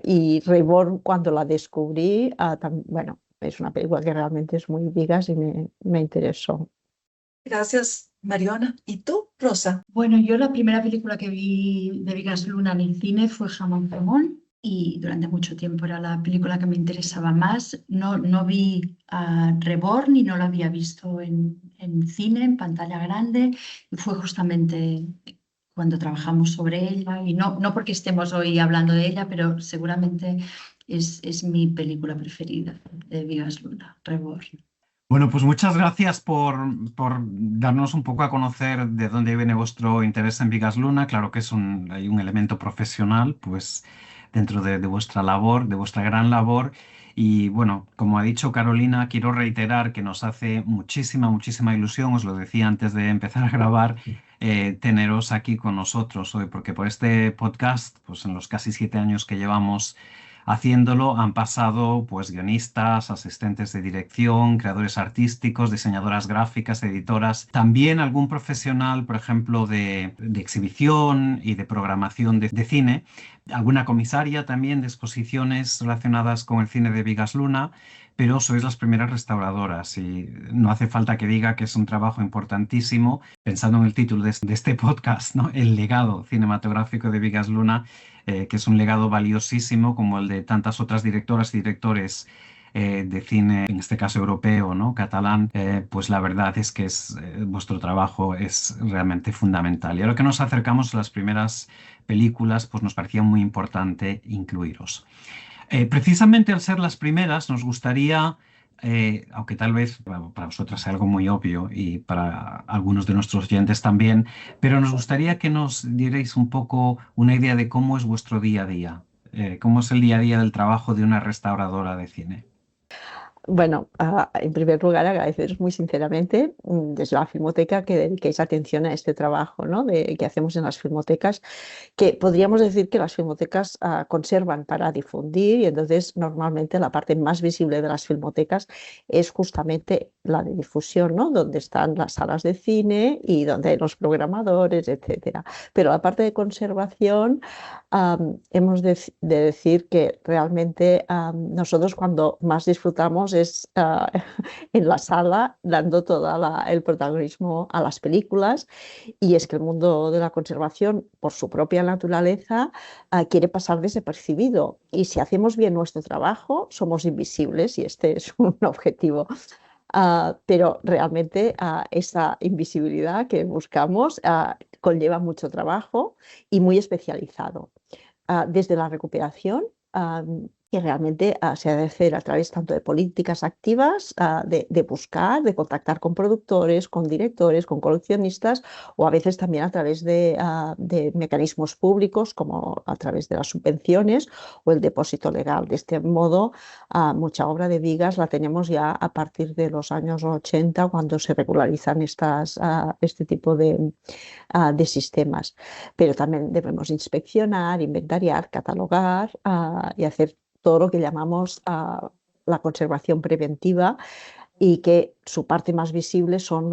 Y Reborn, cuando la descubrí, bueno, es una película que realmente es muy Vigas y me interesó. Gracias, Mariona. ¿Y tú, Rosa? Bueno, yo la primera película que vi de Vigas Luna en el cine fue Jamón Jamón y durante mucho tiempo era la película que me interesaba más. No vi Reborn y no la había visto en cine, en pantalla grande. Y fue justamente cuando trabajamos sobre ella y no porque estemos hoy hablando de ella, pero seguramente es mi película preferida de Vigas Luna, Reborn. Bueno, pues muchas gracias por darnos un poco a conocer de dónde viene vuestro interés en Vigas Luna. Claro que hay un elemento profesional, pues, dentro de vuestra labor, de vuestra gran labor. Y bueno, como ha dicho Carolina, quiero reiterar que nos hace muchísima, muchísima ilusión, os lo decía antes de empezar a grabar, teneros aquí con nosotros hoy, porque por este podcast, pues en los casi 7 años que llevamos haciéndolo, han pasado pues guionistas, asistentes de dirección, creadores artísticos, diseñadoras gráficas, editoras, también algún profesional, por ejemplo, de exhibición y de programación de cine, alguna comisaria también de exposiciones relacionadas con el cine de Vigas Luna, pero sois las primeras restauradoras y no hace falta que diga que es un trabajo importantísimo, pensando en el título de este podcast, ¿no? El legado cinematográfico de Bigas Luna, que es un legado valiosísimo como el de tantas otras directoras y directores de cine, en este caso europeo, ¿no? Catalán, pues la verdad es que vuestro trabajo es realmente fundamental. Y ahora que nos acercamos a las primeras películas, pues nos parecía muy importante incluiros. Precisamente al ser las primeras, nos gustaría, aunque tal vez para vosotras sea algo muy obvio y para algunos de nuestros oyentes también, pero nos gustaría que nos dierais un poco una idea de cómo es vuestro día a día, cómo es el día a día del trabajo de una restauradora de cine. Bueno, en primer lugar, agradeceros muy sinceramente desde la Filmoteca que dediquéis atención a este trabajo, ¿no? que hacemos en las filmotecas, que podríamos decir que las filmotecas conservan para difundir y entonces normalmente la parte más visible de las filmotecas es justamente la de difusión, ¿no? Donde están las salas de cine y donde hay los programadores, etcétera. Pero la parte de conservación, hemos de decir que realmente nosotros cuando más disfrutamos es en la sala, dando todo el protagonismo a las películas, y es que el mundo de la conservación, por su propia naturaleza, quiere pasar desapercibido, y si hacemos bien nuestro trabajo, somos invisibles, y este es un objetivo. Pero realmente esa invisibilidad que buscamos conlleva mucho trabajo y muy especializado. Desde la recuperación, que realmente se ha de hacer a través tanto de políticas activas, de buscar, de contactar con productores, con directores, con coleccionistas, o a veces también a través de mecanismos públicos, como a través de las subvenciones o el depósito legal. De este modo, mucha obra de Bigas la tenemos ya a partir de los años 80, cuando se regularizan este tipo de sistemas. Pero también debemos inspeccionar, inventariar, catalogar y hacer todo lo que llamamos la conservación preventiva, y que su parte más visible son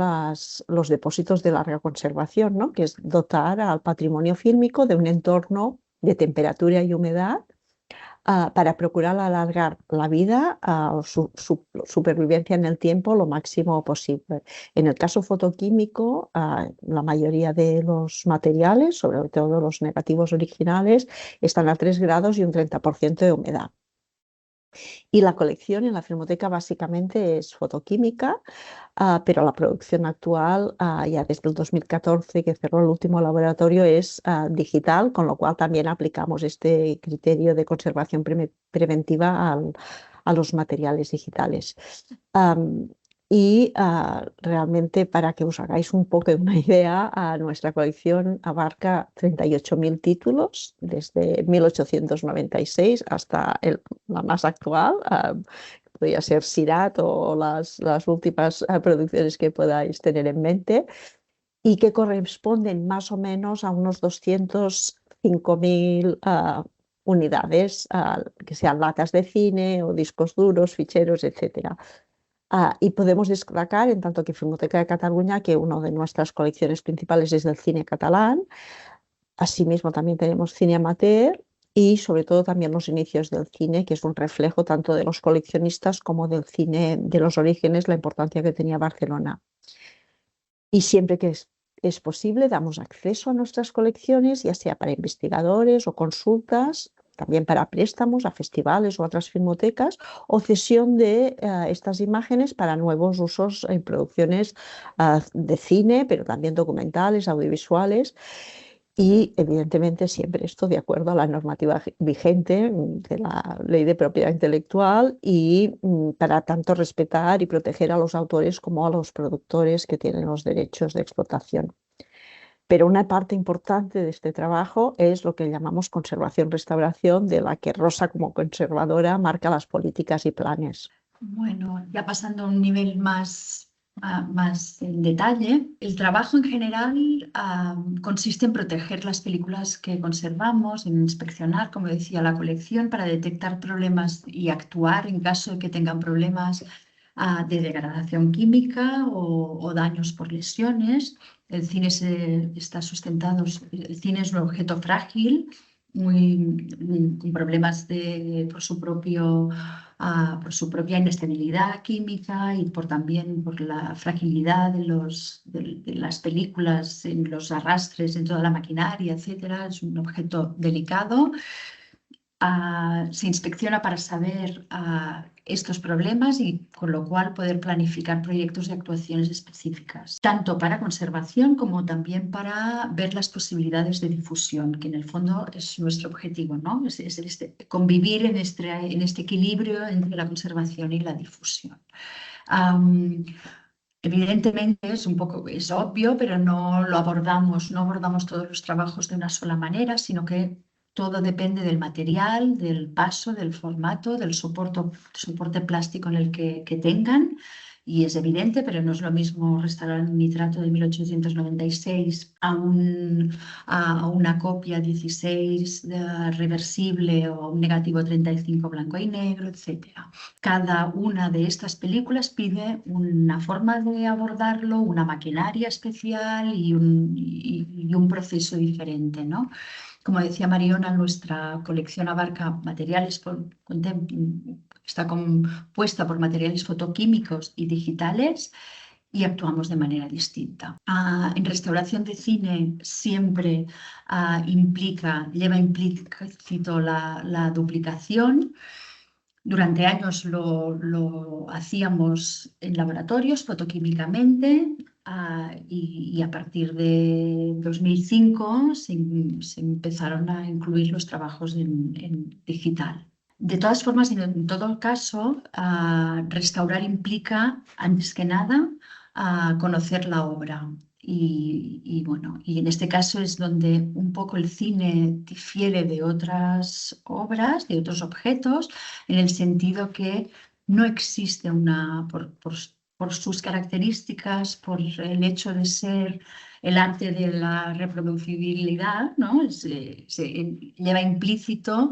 los depósitos de larga conservación, ¿no? Que es dotar al patrimonio fílmico de un entorno de temperatura y humedad para procurar alargar la vida, su supervivencia en el tiempo lo máximo posible. En el caso fotoquímico, la mayoría de los materiales, sobre todo los negativos originales, están a 3 grados y un 30% de humedad. Y la colección en la Filmoteca básicamente es fotoquímica, pero la producción actual, ya desde el 2014 que cerró el último laboratorio, es digital, con lo cual también aplicamos este criterio de conservación preventiva a los materiales digitales. Y realmente, para que os hagáis un poco una idea, nuestra colección abarca 38.000 títulos, desde 1896 hasta la más actual, podría ser Sirat o las últimas producciones que podáis tener en mente, y que corresponden más o menos a unos 205.000 unidades, que sean latas de cine o discos duros, ficheros, etcétera. Y podemos destacar, en tanto que Filmoteca de Cataluña, que una de nuestras colecciones principales es del cine catalán. Asimismo, también tenemos cine amateur y, sobre todo, también los inicios del cine, que es un reflejo tanto de los coleccionistas como del cine de los orígenes, la importancia que tenía Barcelona. Y siempre que es posible, damos acceso a nuestras colecciones, ya sea para investigadores o consultas, también para préstamos a festivales o a otras filmotecas, o cesión de estas imágenes para nuevos usos en producciones de cine, pero también documentales, audiovisuales, y evidentemente siempre esto de acuerdo a la normativa vigente de la Ley de Propiedad Intelectual, y para tanto respetar y proteger a los autores como a los productores que tienen los derechos de explotación. Pero una parte importante de este trabajo es lo que llamamos conservación-restauración, de la que Rosa, como conservadora, marca las políticas y planes. Bueno, ya pasando a un nivel más en detalle, el trabajo en general consiste en proteger las películas que conservamos, en inspeccionar, como decía, la colección para detectar problemas y actuar en caso de que tengan problemas de degradación química o daños por lesiones. El cine está sustentado, el cine es un objeto frágil, con problemas por su propio por su propia inestabilidad química y también por la fragilidad de las películas, en los arrastres, en toda la maquinaria, etcétera. Es un objeto delicado. Se inspecciona para saber estos problemas y con lo cual poder planificar proyectos de actuaciones específicas, tanto para conservación como también para ver las posibilidades de difusión, que en el fondo es nuestro objetivo, ¿no? Es convivir en este equilibrio entre la conservación y la difusión. Evidentemente es obvio, pero no abordamos todos los trabajos de una sola manera, sino que todo depende del material, del paso, del formato, del soporte plástico en el que tengan. Y es evidente, pero no es lo mismo restaurar un nitrato de 1896 a una copia 16 reversible o un negativo 35 blanco y negro, etc. Cada una de estas películas pide una forma de abordarlo, una maquinaria especial y un proceso diferente, ¿no? Como decía Mariona, nuestra colección abarca materiales, está compuesta por materiales fotoquímicos y digitales y actuamos de manera distinta. En restauración de cine siempre lleva implícito la duplicación. Durante años lo hacíamos en laboratorios fotoquímicamente. Y a partir de 2005 se empezaron a incluir los trabajos en digital. De todas formas, en todo caso, restaurar implica, antes que nada, conocer la obra. Y en este caso es donde un poco el cine difiere de otras obras, de otros objetos, en el sentido que no existe por sus características, por el hecho de ser el arte de la reproducibilidad, ¿no? Lleva implícito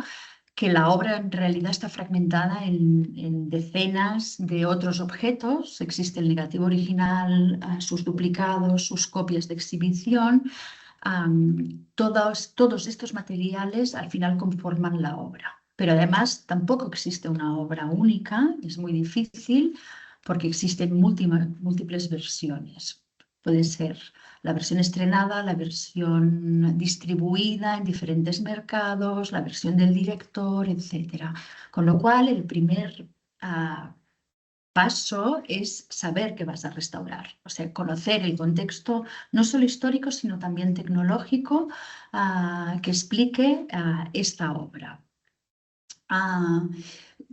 que la obra en realidad está fragmentada en decenas de otros objetos. Existe el negativo original, sus duplicados, sus copias de exhibición. Todos estos materiales al final conforman la obra. Pero además tampoco existe una obra única, es muy difícil, porque existen múltiples versiones. Puede ser la versión estrenada, la versión distribuida en diferentes mercados, la versión del director, etc. Con lo cual, el primer paso es saber qué vas a restaurar, o sea, conocer el contexto no solo histórico, sino también tecnológico que explique esta obra.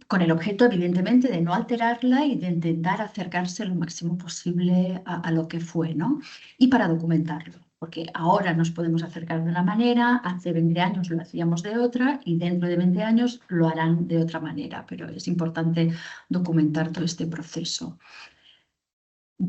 Con el objeto, evidentemente, de no alterarla y de intentar acercarse lo máximo posible a lo que fue, ¿no? Y para documentarlo, porque ahora nos podemos acercar de una manera, hace 20 años lo hacíamos de otra y dentro de 20 años lo harán de otra manera, pero es importante documentar todo este proceso.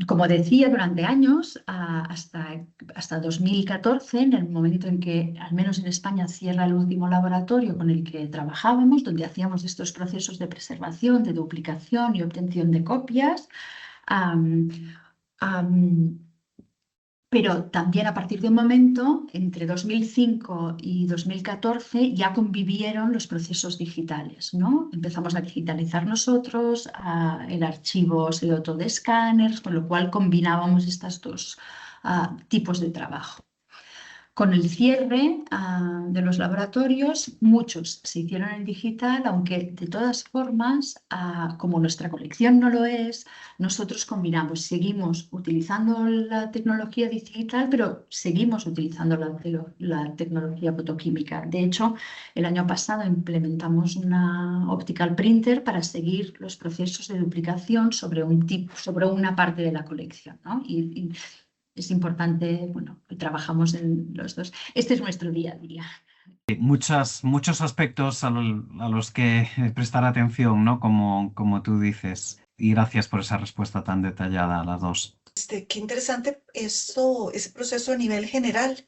Como decía, durante años, hasta 2014, en el momento en que, al menos en España, cierra el último laboratorio con el que trabajábamos, donde hacíamos estos procesos de preservación, de duplicación y obtención de copias, pero también a partir de un momento, entre 2005 y 2014, ya convivieron los procesos digitales, ¿no? Empezamos a digitalizar nosotros, el archivo se dotó de escáneres, con lo cual combinábamos estos dos tipos de trabajo. Con el cierre de los laboratorios, muchos se hicieron en digital, aunque de todas formas, como nuestra colección no lo es, nosotros combinamos, seguimos utilizando la tecnología digital, pero seguimos utilizando la tecnología fotoquímica. De hecho, el año pasado implementamos una optical printer para seguir los procesos de duplicación sobre una parte de la colección, ¿no? Y es importante, bueno, trabajamos en los dos. Este es nuestro día a día. Muchos aspectos a los que prestar atención, ¿no? Como tú dices. Y gracias por esa respuesta tan detallada a las dos. Qué interesante ese proceso a nivel general.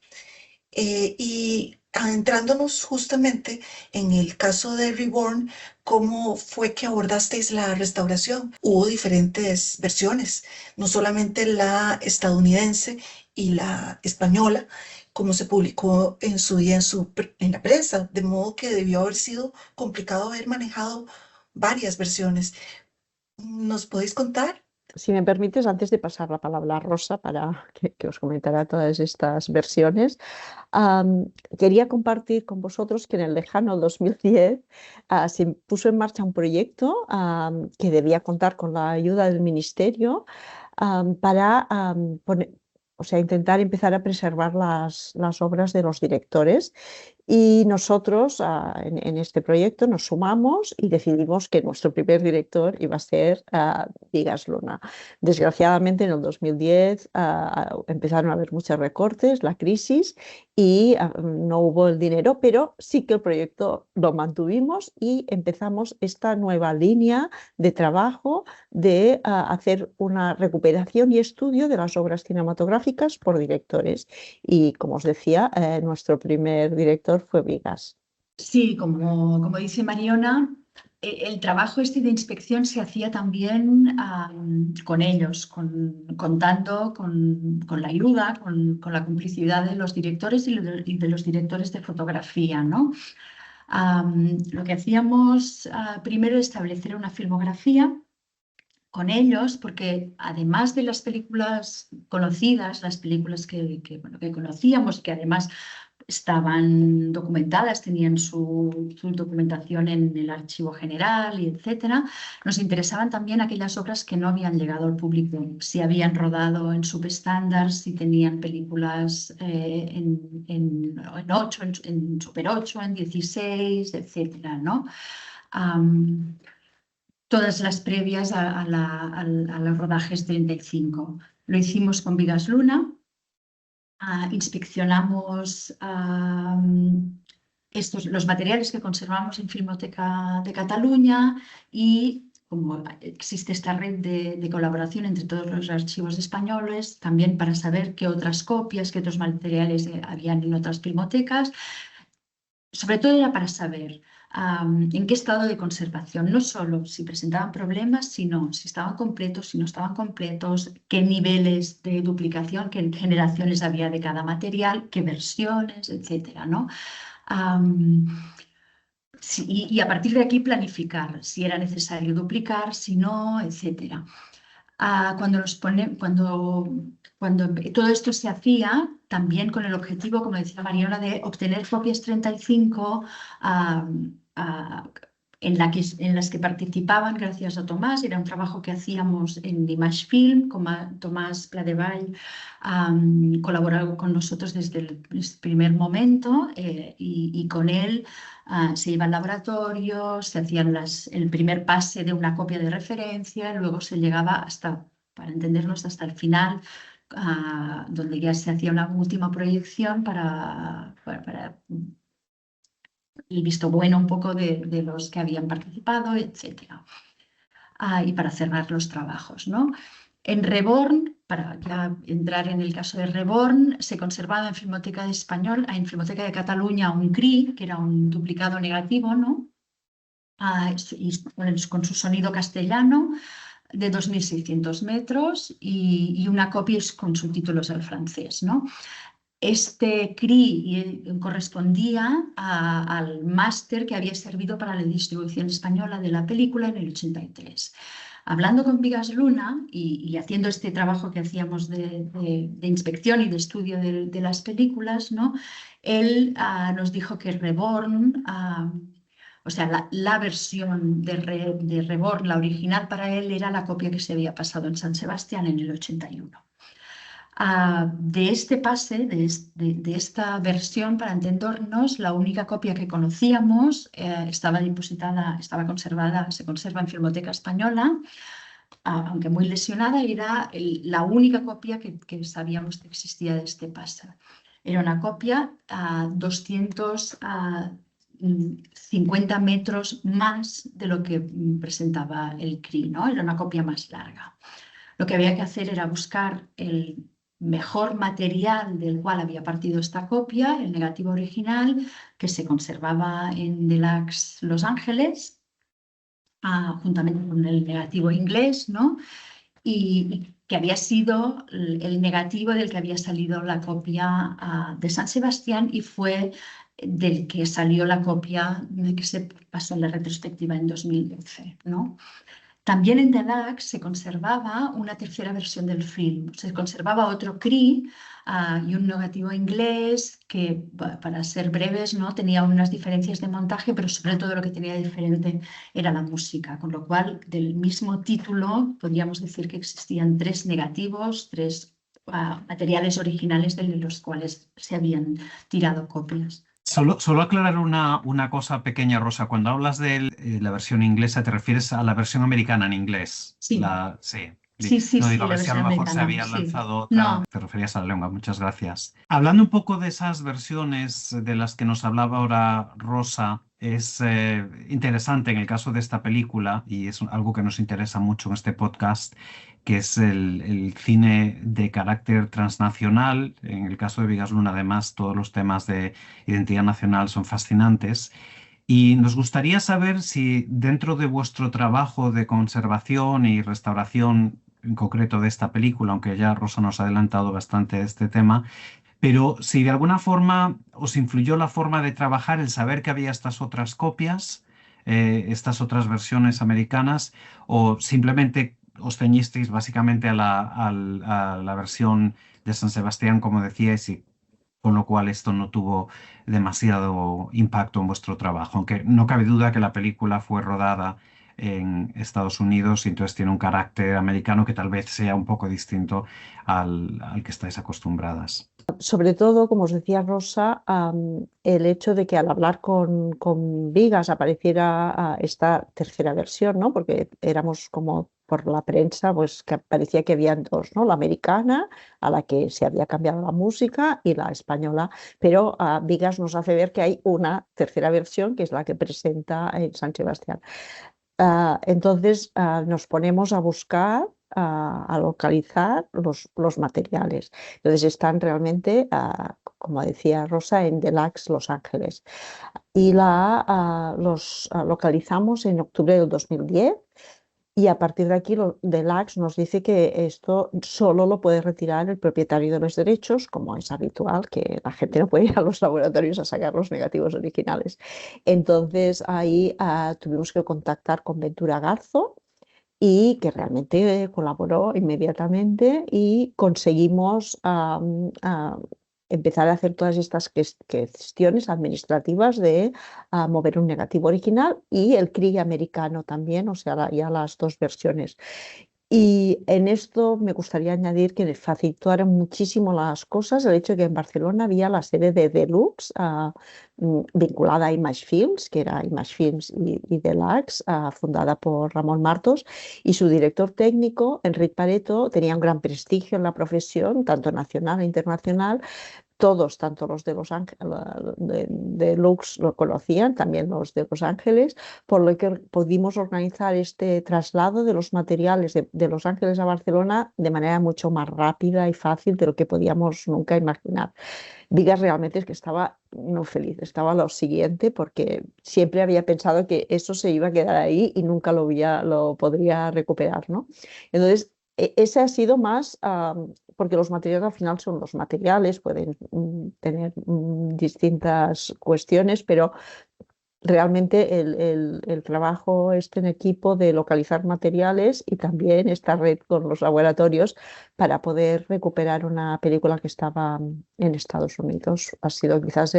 Y adentrándonos justamente en el caso de Reborn, ¿cómo fue que abordasteis la restauración? Hubo diferentes versiones, no solamente la estadounidense y la española, como se publicó en su día en la prensa, de modo que debió haber sido complicado haber manejado varias versiones. ¿Nos podéis contar? Si me permites, antes de pasar la palabra a Rosa para que os comentara todas estas versiones, quería compartir con vosotros que en el lejano 2010 se puso en marcha un proyecto que debía contar con la ayuda del Ministerio para intentar empezar a preservar las obras de los directores. Y nosotros en este proyecto nos sumamos y decidimos que nuestro primer director iba a ser Bigas Luna. Desgraciadamente en el 2010 empezaron a haber muchos recortes, la crisis, y no hubo el dinero, pero sí que el proyecto lo mantuvimos y empezamos esta nueva línea de trabajo de hacer una recuperación y estudio de las obras cinematográficas por directores. Y como os decía, nuestro primer director fue Bigas. Sí, como dice Mariona, el trabajo este de inspección se hacía también con ellos, contando con la ayuda, con la complicidad de los directores y de los directores de fotografía, ¿no? Lo que hacíamos primero era establecer una filmografía con ellos, porque además de las películas conocidas, las películas que conocíamos, que además estaban documentadas, tenían su documentación en el archivo general, y etcétera, nos interesaban también aquellas obras que no habían llegado al público, si habían rodado en subestándar, si tenían películas en 8, en Super 8, en 16, etcétera, ¿no? Todas las previas a los rodajes 35. Lo hicimos con Bigas Luna. Inspeccionamos los materiales que conservamos en Filmoteca de Cataluña y como existe esta red de colaboración entre todos los archivos españoles, también para saber qué otras copias, qué otros materiales habían en otras filmotecas. Sobre todo era para saber en qué estado de conservación, no solo si presentaban problemas, sino si estaban completos, si no estaban completos, qué niveles de duplicación, qué generaciones había de cada material, qué versiones, etcétera, ¿no? Y a partir de aquí planificar si era necesario duplicar, si no, etcétera. Cuando todo esto se hacía, también con el objetivo, como decía Mariona, de obtener copias 35 en las que participaban, gracias a Tomás. Era un trabajo que hacíamos en Image Film, como Tomás Pladevall colaboró con nosotros desde el primer momento y con él se iba al laboratorio, se hacían el primer pase de una copia de referencia, luego se llegaba para entendernos, hasta el final, donde ya se hacía una última proyección para el visto bueno un poco de los que habían participado, etcétera. Y para cerrar los trabajos, ¿no? En Reborn, para ya entrar en el caso de Reborn, se conservaba en Filmoteca de Cataluña un CRI, que era un duplicado negativo, ¿no? Con su sonido castellano de 2.600 metros y una copia con subtítulos al francés, ¿no? Este CRI correspondía al máster que había servido para la distribución española de la película en el 83. Hablando con Bigas Luna y haciendo este trabajo que hacíamos de inspección y de estudio de las películas, ¿no? Él nos dijo que Reborn, o sea, la versión de Reborn, la original para él, era la copia que se había pasado en San Sebastián en el 81. De este pase, de esta versión, para entendernos, la única copia que conocíamos estaba conservada, se conserva en Filmoteca Española, aunque muy lesionada, era la única copia que sabíamos que existía de este pase. Era una copia a 250 metros más de lo que presentaba el CRI, ¿no? Era una copia más larga. Lo que había que hacer era buscar el mejor material del cual había partido esta copia, el negativo original, que se conservaba en Deluxe Los Ángeles, juntamente con el negativo inglés, ¿no? Y que había sido el negativo del que había salido la copia de San Sebastián y fue del que salió la copia de que se pasó en la retrospectiva en 2012, ¿no? También en Deluxe se conservaba una tercera versión del film, se conservaba otro CRI y un negativo inglés que, para ser breves, ¿no? Tenía unas diferencias de montaje, pero sobre todo lo que tenía diferente era la música, con lo cual del mismo título podríamos decir que existían 3 negativos, 3 materiales originales de los cuales se habían tirado copias. Solo aclarar una cosa pequeña, Rosa. Cuando hablas de la versión inglesa, ¿te refieres a la versión americana en inglés? Sí. Sí. Sí, No digo, a la ver si a lo versión mejor se americana, había sí. lanzado otra. No. Te referías a la lengua. Muchas gracias. Hablando un poco de esas versiones de las que nos hablaba ahora Rosa, es interesante en el caso de esta película, y es algo que nos interesa mucho en este podcast, que es el cine de carácter transnacional. En el caso de Vigas Luna, además, todos los temas de identidad nacional son fascinantes. Y nos gustaría saber si dentro de vuestro trabajo de conservación y restauración, en concreto de esta película, aunque ya Rosa nos ha adelantado bastante de este tema, pero si de alguna forma os influyó la forma de trabajar el saber que había estas otras copias, estas otras versiones americanas, o simplemente os ceñisteis básicamente a la versión de San Sebastián, como decíais, y con lo cual esto no tuvo demasiado impacto en vuestro trabajo, aunque no cabe duda que la película fue rodada en Estados Unidos y entonces tiene un carácter americano que tal vez sea un poco distinto al que estáis acostumbradas. Sobre todo, como os decía Rosa, el hecho de que al hablar con Vigas apareciera esta tercera versión, ¿no? Porque éramos como por la prensa, pues que parecía que habían 2, ¿no? La americana, a la que se había cambiado la música, y la española, pero Vigas nos hace ver que hay una tercera versión, que es la que presenta en San Sebastián. Entonces nos ponemos a buscar, a localizar los materiales. Entonces están realmente, como decía Rosa, en Deluxe Los Ángeles. Y los localizamos en octubre del 2010. Y a partir de aquí, Deluxe nos dice que esto solo lo puede retirar el propietario de los derechos, como es habitual, que la gente no puede ir a los laboratorios a sacar los negativos originales. Entonces ahí tuvimos que contactar con Ventura Garzo, y que realmente colaboró inmediatamente, y conseguimos empezar a hacer todas estas gestiones administrativas de mover un negativo original y el CRI americano también, o sea, ya las 2 versiones. Y en esto me gustaría añadir que facilitaron muchísimo las cosas el hecho de que en Barcelona había la sede de Deluxe vinculada a Image Films, que era Image Films y Deluxe, fundada por Ramón Martos, y su director técnico, Enric Pareto, tenía un gran prestigio en la profesión, tanto nacional e internacional. Todos, tanto los de Los Ángeles, de Lux, lo conocían, también los de Los Ángeles, por lo que pudimos organizar este traslado de los materiales de Los Ángeles a Barcelona de manera mucho más rápida y fácil de lo que podíamos nunca imaginar. Vigas realmente es que estaba no feliz, estaba lo siguiente, porque siempre había pensado que eso se iba a quedar ahí y nunca lo podría recuperar, ¿no? Entonces, ese ha sido más, porque los materiales al final son los materiales, pueden tener distintas cuestiones, pero realmente el trabajo en equipo de localizar materiales y también esta red con los laboratorios para poder recuperar una película que estaba en Estados Unidos ha sido quizás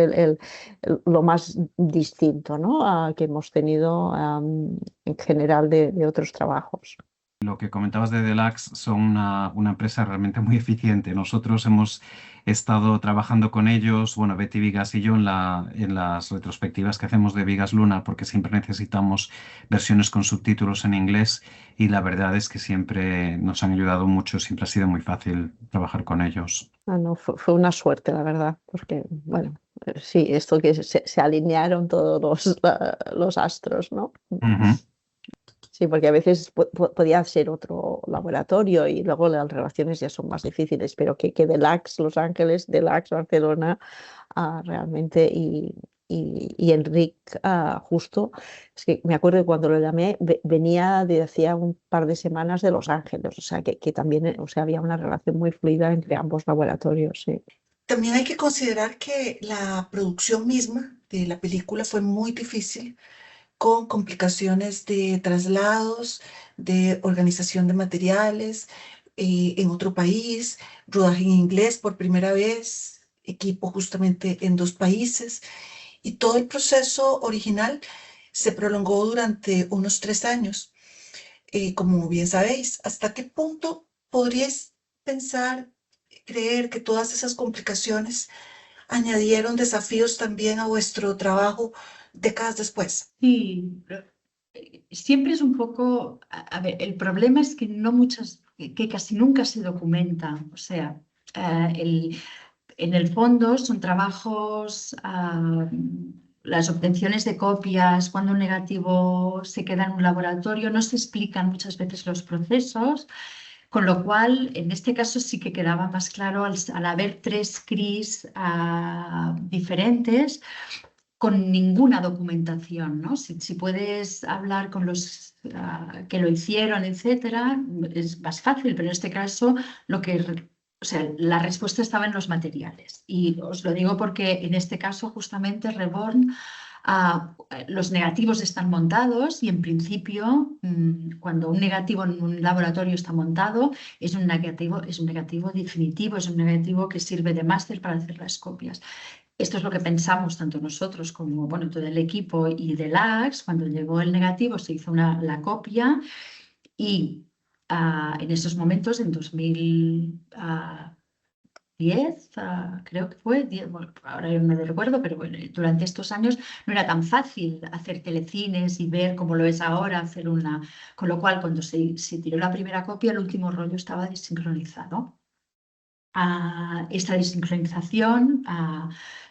lo más distinto, ¿no? Que hemos tenido en general de otros trabajos. Lo que comentabas de Deluxe son una empresa realmente muy eficiente. Nosotros hemos estado trabajando con ellos, bueno, Betty Vigas y yo, en las retrospectivas que hacemos de Vigas Luna, porque siempre necesitamos versiones con subtítulos en inglés, y la verdad es que siempre nos han ayudado mucho, siempre ha sido muy fácil trabajar con ellos. No, fue una suerte, la verdad, porque, bueno, sí, esto que se alinearon todos los astros, ¿no? Uh-huh. Sí, porque a veces podía ser otro laboratorio y luego las relaciones ya son más difíciles, pero que Deluxe Los Ángeles, Deluxe Barcelona, realmente, y Enric, justo, es que me acuerdo que cuando lo llamé venía de hacía un par de semanas de Los Ángeles, o sea que también, o sea, había una relación muy fluida entre ambos laboratorios, sí. También hay que considerar que la producción misma de la película fue muy difícil, con complicaciones de traslados, de organización de materiales en otro país, rodaje en inglés por primera vez, equipo justamente en 2 países, y todo el proceso original se prolongó durante unos 3 años. Como bien sabéis, ¿hasta qué punto podríais pensar, creer que todas esas complicaciones añadieron desafíos también a vuestro trabajo décadas después? Sí, pero, siempre es un poco, a ver, el problema es que no muchas, que casi nunca se documenta, o sea, en el fondo son trabajos, las obtenciones de copias, cuando un negativo se queda en un laboratorio, no se explican muchas veces los procesos, con lo cual en este caso sí que quedaba más claro al haber 3 CRIs diferentes, con ninguna documentación, ¿no? Si puedes hablar con los que lo hicieron, etcétera, es más fácil, pero en este caso o sea, la respuesta estaba en los materiales. Y os lo digo porque en este caso justamente Reborn, los negativos están montados y en principio cuando un negativo en un laboratorio está montado es un negativo definitivo, es un negativo que sirve de máster para hacer las copias. Esto es lo que pensamos tanto nosotros como bueno, todo el equipo y del AX. Cuando llegó el negativo se hizo la copia y en esos momentos, en 2010, creo que fue, bueno, ahora no lo recuerdo, pero bueno, durante estos años no era tan fácil hacer telecines y ver cómo lo es ahora, con lo cual cuando se tiró la primera copia, el último rollo estaba desincronizado. Esta desincronización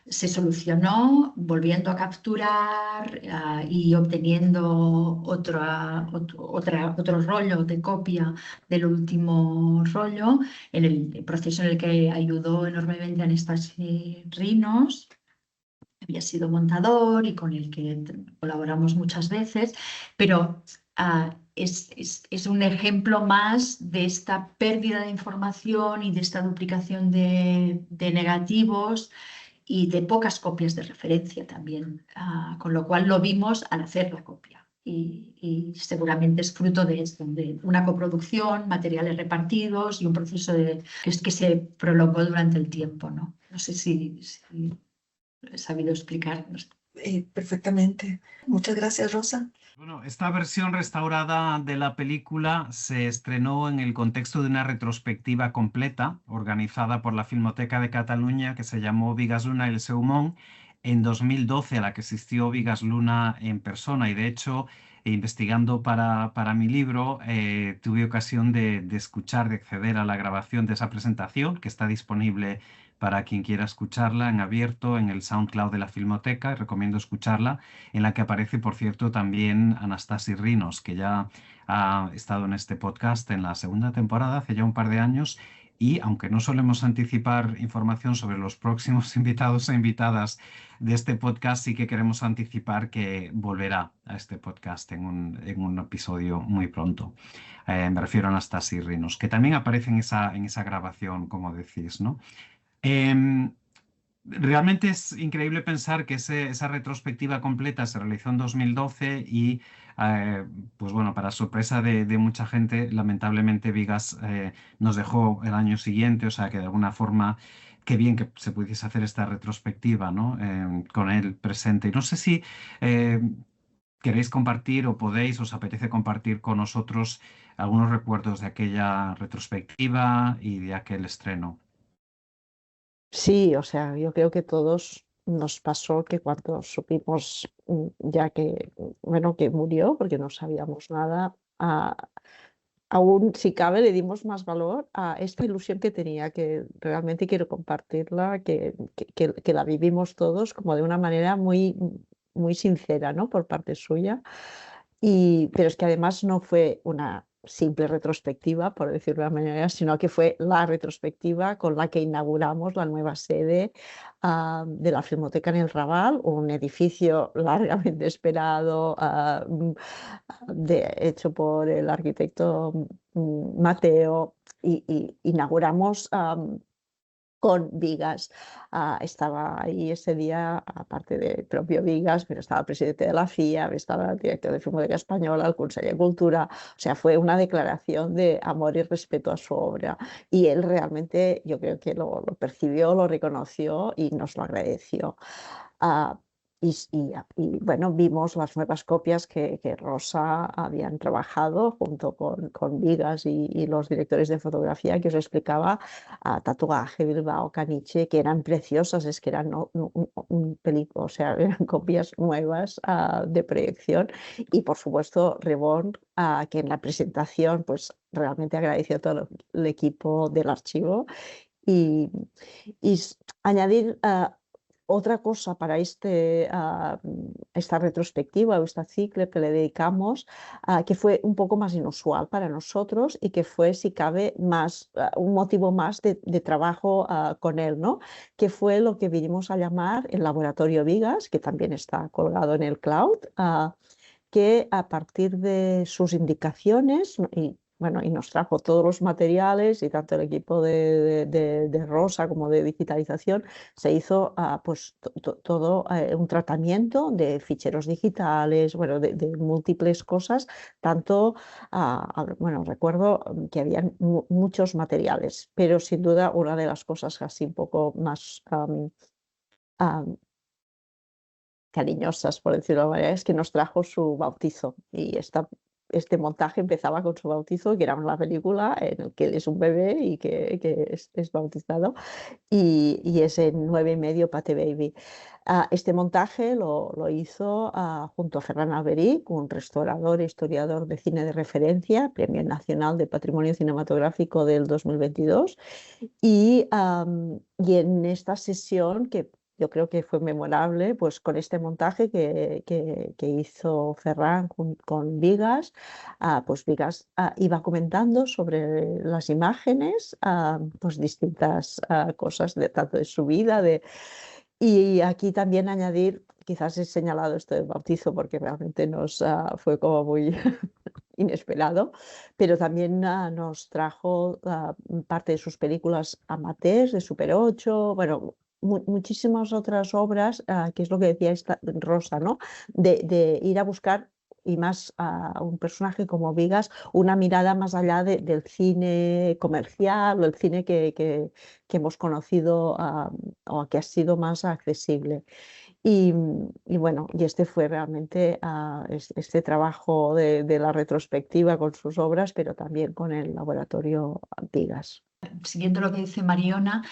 se solucionó volviendo a capturar y obteniendo otro rollo de copia del último rollo, en el proceso en el que ayudó enormemente Anastasia Rinos. Había sido montador y con el que colaboramos muchas veces, pero es un ejemplo más de esta pérdida de información y de esta duplicación de negativos y de pocas copias de referencia también, con lo cual lo vimos al hacer la copia. Y seguramente es fruto de esto, de una coproducción, materiales repartidos y un proceso que se prolongó durante el tiempo, ¿no? No sé si he sabido explicar. Perfectamente. Muchas gracias, Rosa. Bueno, esta versión restaurada de la película se estrenó en el contexto de una retrospectiva completa organizada por la Filmoteca de Cataluña que se llamó Bigas Luna y el seu món en 2012, a la que asistió Bigas Luna en persona. Y de hecho, investigando para mi libro, tuve ocasión de escuchar, de acceder a la grabación de esa presentación que está disponible para quien quiera escucharla en abierto en el SoundCloud de la Filmoteca. Recomiendo escucharla, en la que aparece, por cierto, también Anastasi Rinos, que ya ha estado en este podcast en la segunda temporada, hace ya un par de años, y aunque no solemos anticipar información sobre los próximos invitados e invitadas de este podcast, sí que queremos anticipar que volverá a este podcast en un episodio muy pronto. Me refiero a Anastasi Rinos, que también aparece en esa grabación, como decís, ¿no? Realmente es increíble pensar que esa retrospectiva completa se realizó en 2012 y, pues bueno, para sorpresa de mucha gente, lamentablemente Vigas nos dejó el año siguiente, o sea que de alguna forma, qué bien que se pudiese hacer esta retrospectiva, ¿no? Con él presente. Y no sé si queréis compartir o os apetece compartir con nosotros algunos recuerdos de aquella retrospectiva y de aquel estreno. Sí, o sea, yo creo que todos nos pasó que cuando supimos ya que, bueno, que murió, porque no sabíamos nada, aún si cabe le dimos más valor a esta ilusión que tenía, que realmente quiero compartirla, que la vivimos todos como de una manera muy, muy sincera, ¿no? Por parte suya. Pero es que además no fue una simple retrospectiva, por decirlo de alguna manera, sino que fue la retrospectiva con la que inauguramos la nueva sede de la Filmoteca en el Raval, un edificio largamente esperado, hecho por el arquitecto Mateo, y inauguramos con Vigas. Estaba ahí ese día, aparte del propio Vigas, pero estaba el presidente de la FIA, estaba el director de Filmoteca Española, el conseller de Cultura. O sea, fue una declaración de amor y respeto a su obra. Y él realmente, yo creo que lo percibió, lo reconoció y nos lo agradeció. Bueno, vimos las nuevas copias que Rosa habían trabajado junto con Vigas y los directores de fotografía que os explicaba, Tatuaje, Bilbao, Caniche, que eran preciosas, es que eran o sea, eran copias nuevas de proyección. Y por supuesto Reborn, que en la presentación pues realmente agradeció a todo el equipo del archivo. Y, añadir otra cosa para esta retrospectiva o esta ciclo que le dedicamos, que fue un poco más inusual para nosotros y que fue, si cabe, un motivo más de trabajo con él, ¿no? Que fue lo que vinimos a llamar el Laboratorio Vigas, que también está colgado en el cloud, que a partir de sus indicaciones, y nos trajo todos los materiales, y tanto el equipo de Rosa como de digitalización, se hizo pues todo un tratamiento de ficheros digitales, bueno, de múltiples cosas, tanto, bueno, recuerdo que habían muchos materiales, pero sin duda una de las cosas así un poco más cariñosas, por decirlo de alguna manera, es que nos trajo su bautizo, y este montaje empezaba con su bautizo, que era una película en la que él es un bebé y que es bautizado, y es en 9,5 Pate Baby. Este montaje lo hizo junto a Ferran Alberic, un restaurador e historiador de cine de referencia, Premio Nacional de Patrimonio Cinematográfico del 2022, y en esta sesión, que yo creo que fue memorable, pues con este montaje que hizo Ferran con Vigas, pues Vigas iba comentando sobre las imágenes, pues distintas cosas tanto de su vida, y aquí también añadir, quizás he señalado esto del bautizo porque realmente fue como muy inesperado, pero también nos trajo parte de sus películas amateurs, de Super 8, bueno, muchísimas otras obras, que es lo que decía Rosa, ¿no? De ir a buscar, y más a un personaje como Vigas, una mirada más allá del cine comercial o el cine que hemos conocido, o que ha sido más accesible. Y bueno, y este fue realmente este trabajo de la retrospectiva con sus obras, pero también con el Laboratorio Vigas. Siguiendo lo que dice Mariona,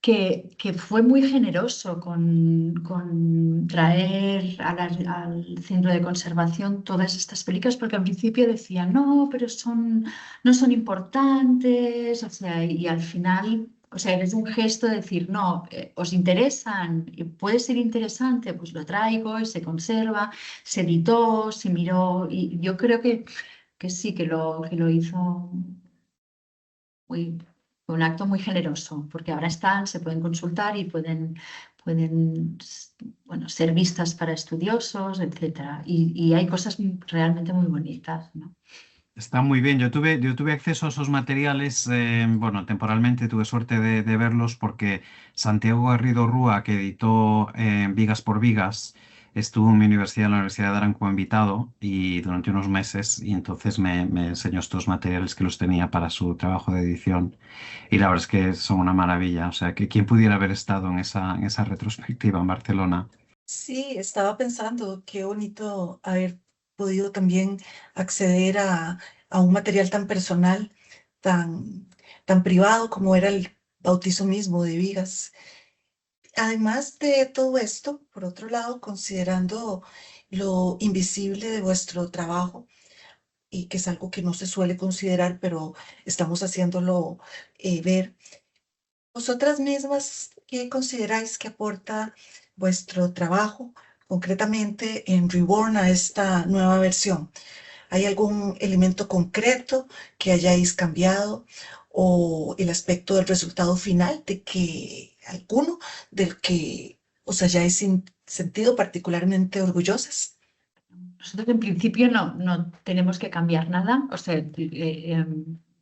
que fue muy generoso con traer al centro de conservación todas estas películas, porque al principio decían, no, pero no son importantes, o sea, y al final, o sea, es un gesto de decir, no, os interesan, puede ser interesante, pues lo traigo y se conserva, se editó, se miró, y yo creo que sí, que lo hizo muy... un acto muy generoso, porque ahora se pueden consultar y pueden bueno, ser vistas para estudiosos, etc. Y hay cosas realmente muy bonitas, ¿no? Está muy bien. Yo tuve acceso a esos materiales, bueno, temporalmente tuve suerte de verlos porque Santiago Garrido Rúa, que editó Vigas por Vigas, estuvo en mi universidad, en la Universidad de Arán, como invitado y durante unos meses, y entonces me enseñó estos materiales que los tenía para su trabajo de edición, y la verdad es que son una maravilla. O sea, que quién pudiera haber estado en esa retrospectiva en Barcelona. Sí, estaba pensando qué bonito haber podido también acceder a un material tan personal, tan privado como era el bautizo mismo de Vigas. Además de todo esto, por otro lado, considerando lo invisible de vuestro trabajo, y que es algo que no se suele considerar, pero estamos haciéndolo ver, vosotras mismas, ¿qué consideráis que aporta vuestro trabajo concretamente en Reborn a esta nueva versión? ¿Hay algún elemento concreto que hayáis cambiado, o el aspecto del resultado final del que os hayáis sentido particularmente orgullosas? Nosotros en principio no tenemos que cambiar nada, o sea,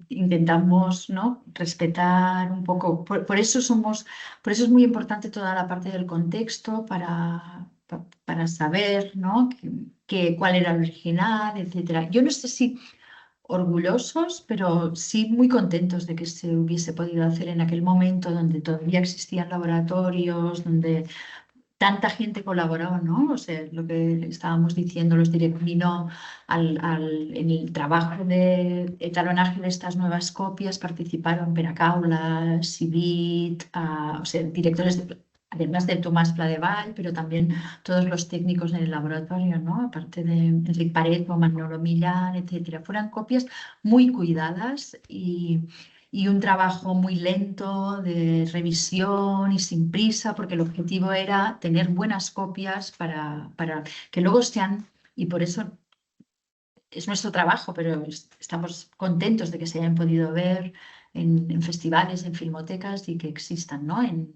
intentamos, ¿no?, respetar un poco. Por eso es muy importante toda la parte del contexto para saber, ¿no?, cuál era el original, etcétera. Yo no sé si orgullosos, pero sí muy contentos de que se hubiese podido hacer en aquel momento donde todavía existían laboratorios, donde tanta gente colaboró, ¿no? O sea, lo que estábamos diciendo, vino en el trabajo de etalonaje de estas nuevas copias, participaron Peracaula, Civit, o sea, directores, además de Tomás Pladevall, pero también todos los técnicos en el laboratorio, ¿no? Aparte de Enric Pareto, Manolo Millán, etcétera. Fueron copias muy cuidadas y un trabajo muy lento de revisión y sin prisa, porque el objetivo era tener buenas copias para que luego sean, y por eso es nuestro trabajo, pero estamos contentos de que se hayan podido ver en festivales, en filmotecas y que existan, ¿no?, en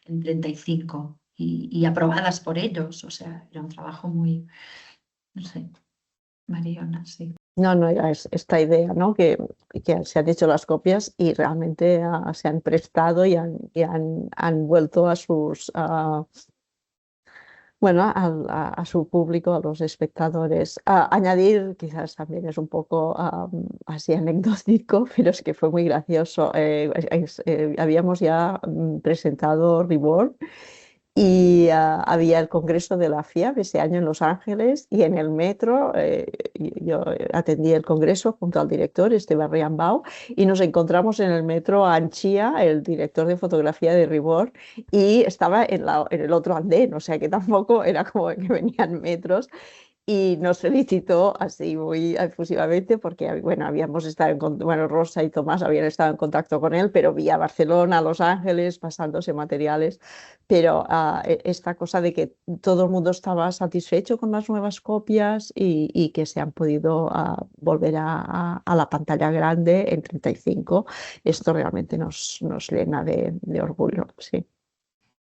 35 y aprobadas por ellos. O sea, era un trabajo muy, no sé, Mariona, sí. No, era esta idea, ¿no?, que se han hecho las copias y realmente se han prestado y han vuelto a sus, bueno, a su público, a los espectadores. Añadir, quizás también es un poco así anecdótico, pero es que fue muy gracioso. Habíamos ya presentado Reborn y había el congreso de la FIAB ese año en Los Ángeles y en el metro yo atendí el congreso junto al director Esteban Riambau y nos encontramos en el metro a Anchia, el director de fotografía de Reborn, y estaba en el otro andén, o sea que tampoco era como que venían metros. Y nos felicitó así muy efusivamente porque, bueno, habíamos estado bueno, Rosa y Tomás habían estado en contacto con él, pero vía Barcelona, Los Ángeles, pasándose materiales. Pero esta cosa de que todo el mundo estaba satisfecho con las nuevas copias y que se han podido volver a la pantalla grande en 35, esto realmente nos llena de orgullo, sí.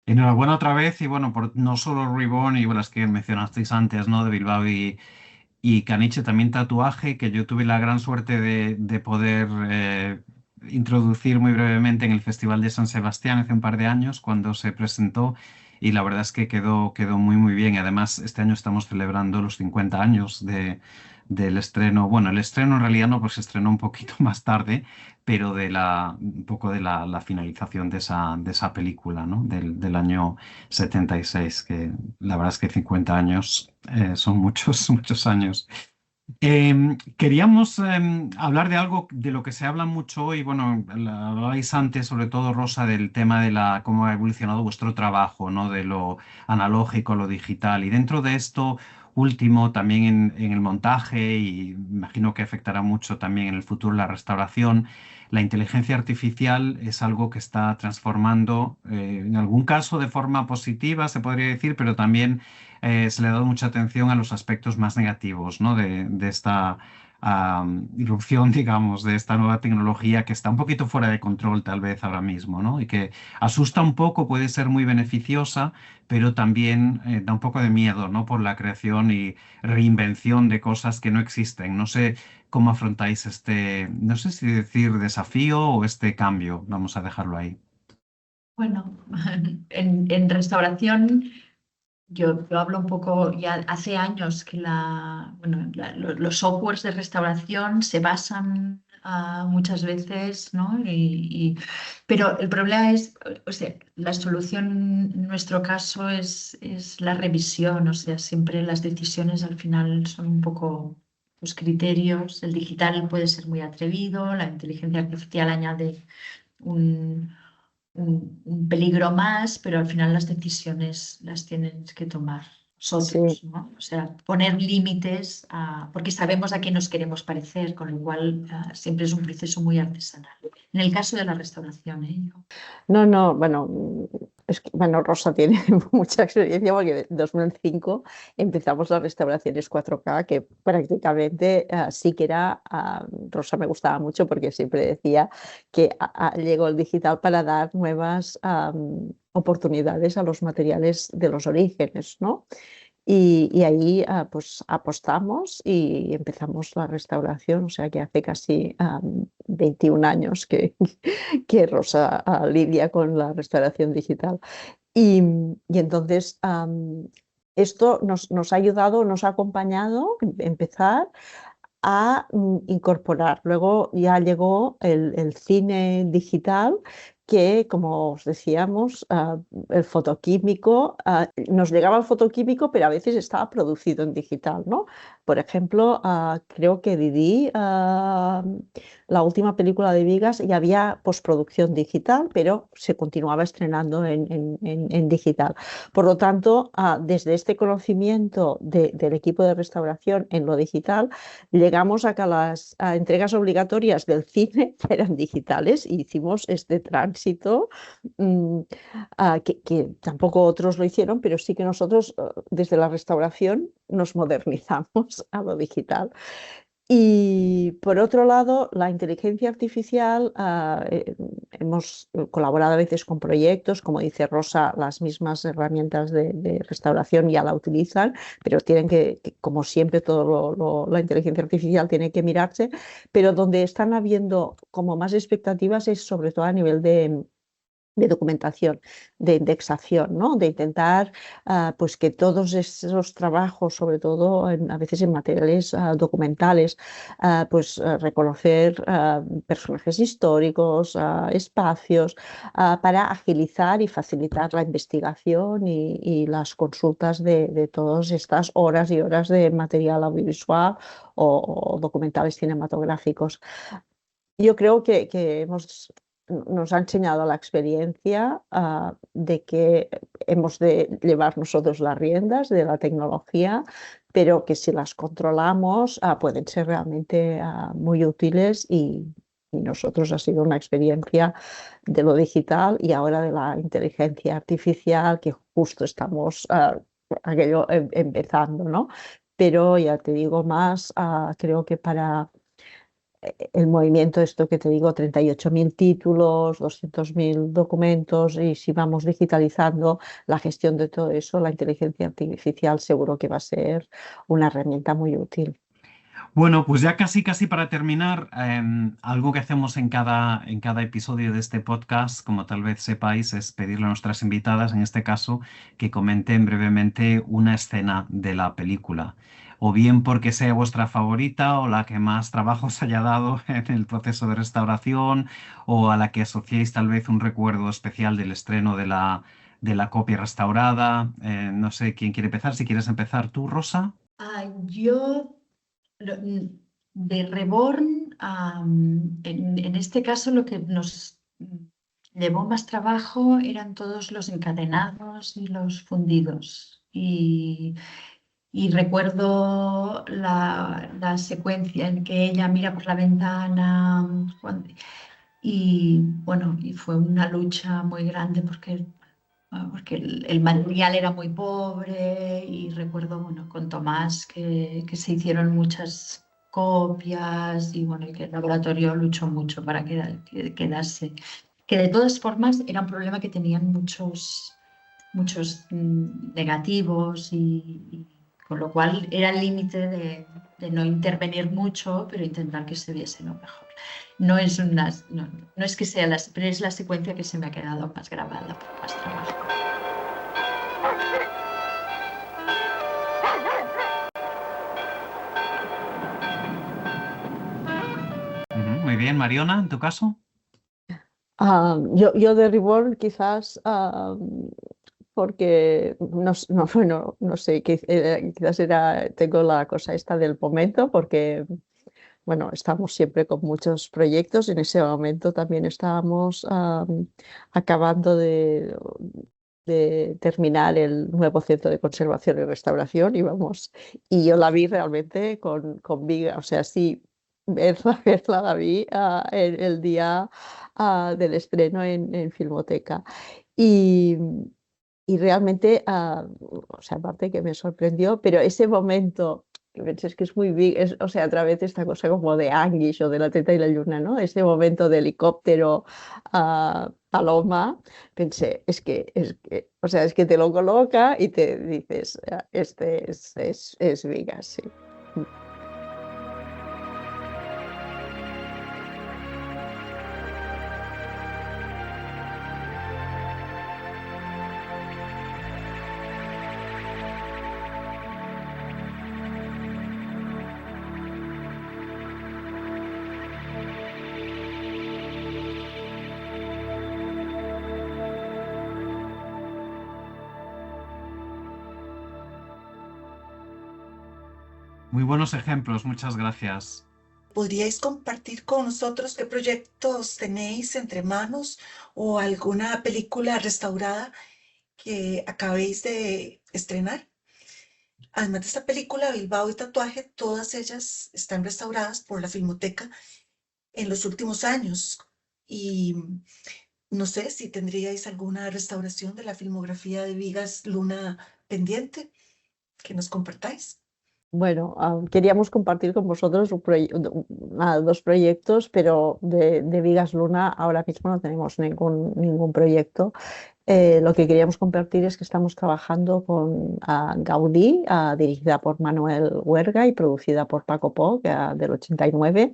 Enhorabuena otra vez y bueno, por no solo Reborn y las que mencionasteis antes, ¿no?, de Bilbao y Caniche, también Tatuaje, que yo tuve la gran suerte de poder introducir muy brevemente en el Festival de San Sebastián hace un par de años cuando se presentó y la verdad es que quedó muy bien. Y además este año estamos celebrando los 50 años del estreno. Bueno, el estreno en realidad no, pues se estrenó un poquito más tarde, pero un poco de la finalización de esa película, ¿no?, del año 76, que la verdad es que 50 años son muchos, muchos años. Queríamos hablar de algo de lo que se habla mucho hoy. Bueno, hablabais antes, sobre todo Rosa, del tema de cómo ha evolucionado vuestro trabajo, ¿no?, de lo analógico a lo digital. Y dentro de esto último, también en el montaje, y imagino que afectará mucho también en el futuro la restauración, la inteligencia artificial es algo que está transformando, en algún caso de forma positiva, se podría decir, pero también se le ha dado mucha atención a los aspectos más negativos, ¿no?, de esta irrupción, digamos, de esta nueva tecnología que está un poquito fuera de control tal vez ahora mismo, ¿no?, y que asusta un poco, puede ser muy beneficiosa, pero también da un poco de miedo, ¿no?, por la creación y reinvención de cosas que no existen. No sé cómo afrontáis no sé si decir desafío o este cambio, vamos a dejarlo ahí. Bueno, en restauración yo hablo un poco, ya hace años que los softwares de restauración se basan muchas veces, ¿no? Pero el problema es, o sea, la solución en nuestro caso es la revisión, o sea, siempre las decisiones al final son un poco los criterios. El digital puede ser muy atrevido, la inteligencia artificial añade un peligro más, pero al final las decisiones las tienen que tomar nosotros, Sí. ¿no? O sea, poner límites, porque sabemos a qué nos queremos parecer, con lo cual siempre es un proceso muy artesanal. En el caso de la restauración, No, bueno, bueno, Rosa tiene mucha experiencia porque en 2005 empezamos las restauraciones 4K, que prácticamente sí que era, Rosa me gustaba mucho porque siempre decía que llegó el digital para dar nuevas oportunidades a los materiales de los orígenes, ¿no? Y ahí pues apostamos y empezamos la restauración, o sea que hace casi 21 años que Rosa lidia con la restauración digital. Y entonces esto nos ha ayudado, nos ha acompañado a empezar a incorporar. Luego ya llegó el cine digital que, como os decíamos, el fotoquímico, nos llegaba el fotoquímico, pero a veces estaba producido en digital, ¿no? Por ejemplo, creo que Didi, la última película de Vigas, ya había postproducción digital, pero se continuaba estrenando en digital. Por lo tanto, desde este conocimiento del equipo de restauración en lo digital, llegamos a que las entregas obligatorias del cine eran digitales y hicimos este tránsito que tampoco otros lo hicieron, pero sí que nosotros desde la restauración nos modernizamos a lo digital. Y por otro lado, la inteligencia artificial, hemos colaborado a veces con proyectos, como dice Rosa, las mismas herramientas de restauración ya la utilizan, pero tienen que como siempre, la inteligencia artificial tiene que mirarse, pero donde están habiendo como más expectativas es sobre todo a nivel de documentación, de indexación, ¿no? De intentar pues que todos esos trabajos, sobre todo a veces en materiales documentales, pues reconocer personajes históricos, espacios, para agilizar y facilitar la investigación y las consultas de todas estas horas y horas de material audiovisual o documentales cinematográficos. Yo creo que nos ha enseñado la experiencia de que hemos de llevar nosotros las riendas de la tecnología, pero que si las controlamos pueden ser realmente muy útiles y nosotros ha sido una experiencia de lo digital y ahora de la inteligencia artificial que justo estamos empezando, ¿no? Pero ya te digo más, creo que para el movimiento, esto que te digo, 38.000 títulos, 200.000 documentos, y si vamos digitalizando la gestión de todo eso, la inteligencia artificial seguro que va a ser una herramienta muy útil. Bueno, pues ya casi para terminar, algo que hacemos en cada episodio de este podcast, como tal vez sepáis, es pedirle a nuestras invitadas, en este caso, que comenten brevemente una escena de la película. O bien porque sea vuestra favorita o la que más trabajo os haya dado en el proceso de restauración, o a la que asociéis tal vez un recuerdo especial del estreno de la copia restaurada. No sé quién quiere empezar. Si quieres empezar tú, Rosa. Yo de Reborn, en este caso lo que nos llevó más trabajo eran todos los encadenados y los fundidos. Y recuerdo la secuencia en que ella mira por la ventana y bueno, y fue una lucha muy grande porque el material era muy pobre y recuerdo, bueno, con Tomás que se hicieron muchas copias y bueno, y que el laboratorio luchó mucho para quedase. Que de todas formas era un problema que tenían muchos negativos y con lo cual era el límite de no intervenir mucho, pero intentar que se viese lo mejor. No es que sea pero es la secuencia que se me ha quedado más grabada por más trabajo. Muy bien, Mariona, ¿en tu caso? Yo de Reborn quizás porque no sé, quizás tengo la cosa esta del momento, porque bueno, estamos siempre con muchos proyectos. En ese momento también estábamos acabando de terminar el nuevo centro de conservación y restauración y yo la vi realmente con Viga, o sea, sí, verla la vi el día del estreno en Filmoteca. Y realmente, o sea, aparte que me sorprendió, pero ese momento que penses que es muy o sea, otra vez esta cosa como de Anguish o de La teta y la lluna, ¿no? Este momento de helicóptero a paloma, pensé, o sea, es que te lo coloca y te dices, este es Vigas, sí. Muy buenos ejemplos, muchas gracias. ¿Podríais compartir con nosotros qué proyectos tenéis entre manos o alguna película restaurada que acabéis de estrenar? Además de esta película, Bilbao y Tatuaje, todas ellas están restauradas por la Filmoteca en los últimos años. Y no sé si tendríais alguna restauración de la filmografía de Vigas Luna pendiente que nos compartáis. Bueno, queríamos compartir con vosotros dos proyectos, pero de Vigas Luna ahora mismo no tenemos ningún proyecto. Lo que queríamos compartir es que estamos trabajando con Gaudí, dirigida por Manuel Huerga y producida por Paco Poch, del 89,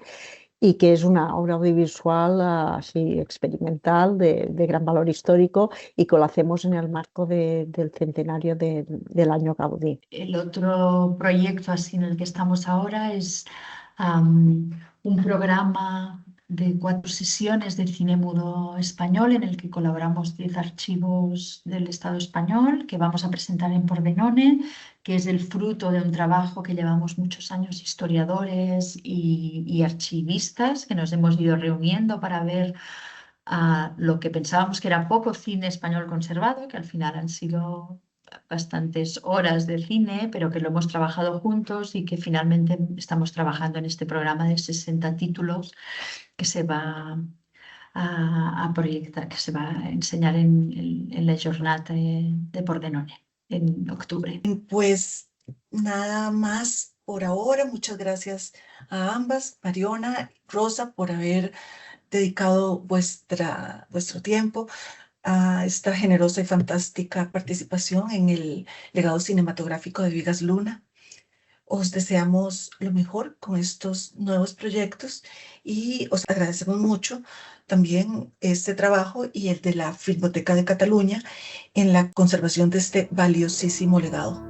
y que es una obra audiovisual así experimental de gran valor histórico y que lo hacemos en el marco del centenario del año Gaudí. El otro proyecto así en el que estamos ahora es un programa de 4 sesiones de cine mudo español en el que colaboramos 10 archivos del Estado español que vamos a presentar en Pordenone, que es el fruto de un trabajo que llevamos muchos años historiadores y archivistas que nos hemos ido reuniendo para ver lo que pensábamos que era poco cine español conservado, que al final han sido bastantes horas de cine, pero que lo hemos trabajado juntos y que finalmente estamos trabajando en este programa de 60 títulos que se va a proyectar, que se va a enseñar en la jornada de Pordenone en octubre. Pues nada más por ahora. Muchas gracias a ambas, Mariona, Rosa, por haber dedicado vuestro tiempo a esta generosa y fantástica participación en el legado cinematográfico de Vigas Luna. Os deseamos lo mejor con estos nuevos proyectos y os agradecemos mucho también este trabajo y el de la Filmoteca de Cataluña en la conservación de este valiosísimo legado.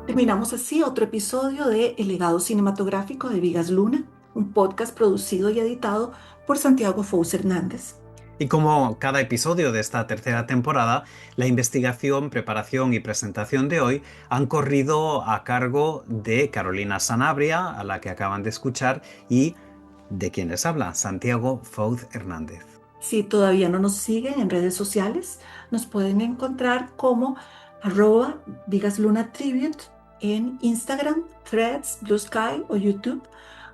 Terminamos así otro episodio de El legado cinematográfico de Vigas Luna, un podcast producido y editado por Santiago Fous Hernández. Y como cada episodio de esta tercera temporada, la investigación, preparación y presentación de hoy han corrido a cargo de Carolina Sanabria, a la que acaban de escuchar, y de quien les habla, Santiago Fous Hernández. Si todavía no nos siguen en redes sociales, nos pueden encontrar como @VigasLunaTribute en Instagram, Threads, Blue Sky o YouTube,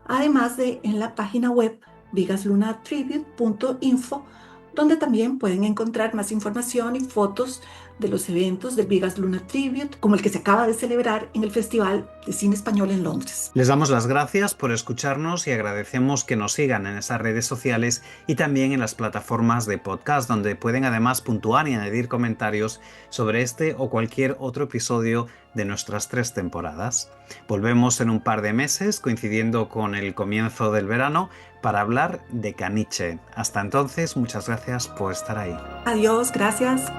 además de en la página web vigaslunatribute.info, donde también pueden encontrar más información y fotos de los eventos del Vigas Luna Tribute, como el que se acaba de celebrar en el Festival de Cine Español en Londres. Les damos las gracias por escucharnos y agradecemos que nos sigan en esas redes sociales y también en las plataformas de podcast, donde pueden además puntuar y añadir comentarios sobre este o cualquier otro episodio de nuestras 3 temporadas. Volvemos en un par de meses, coincidiendo con el comienzo del verano, para hablar de Caniche. Hasta entonces, muchas gracias por estar ahí. Adiós, gracias.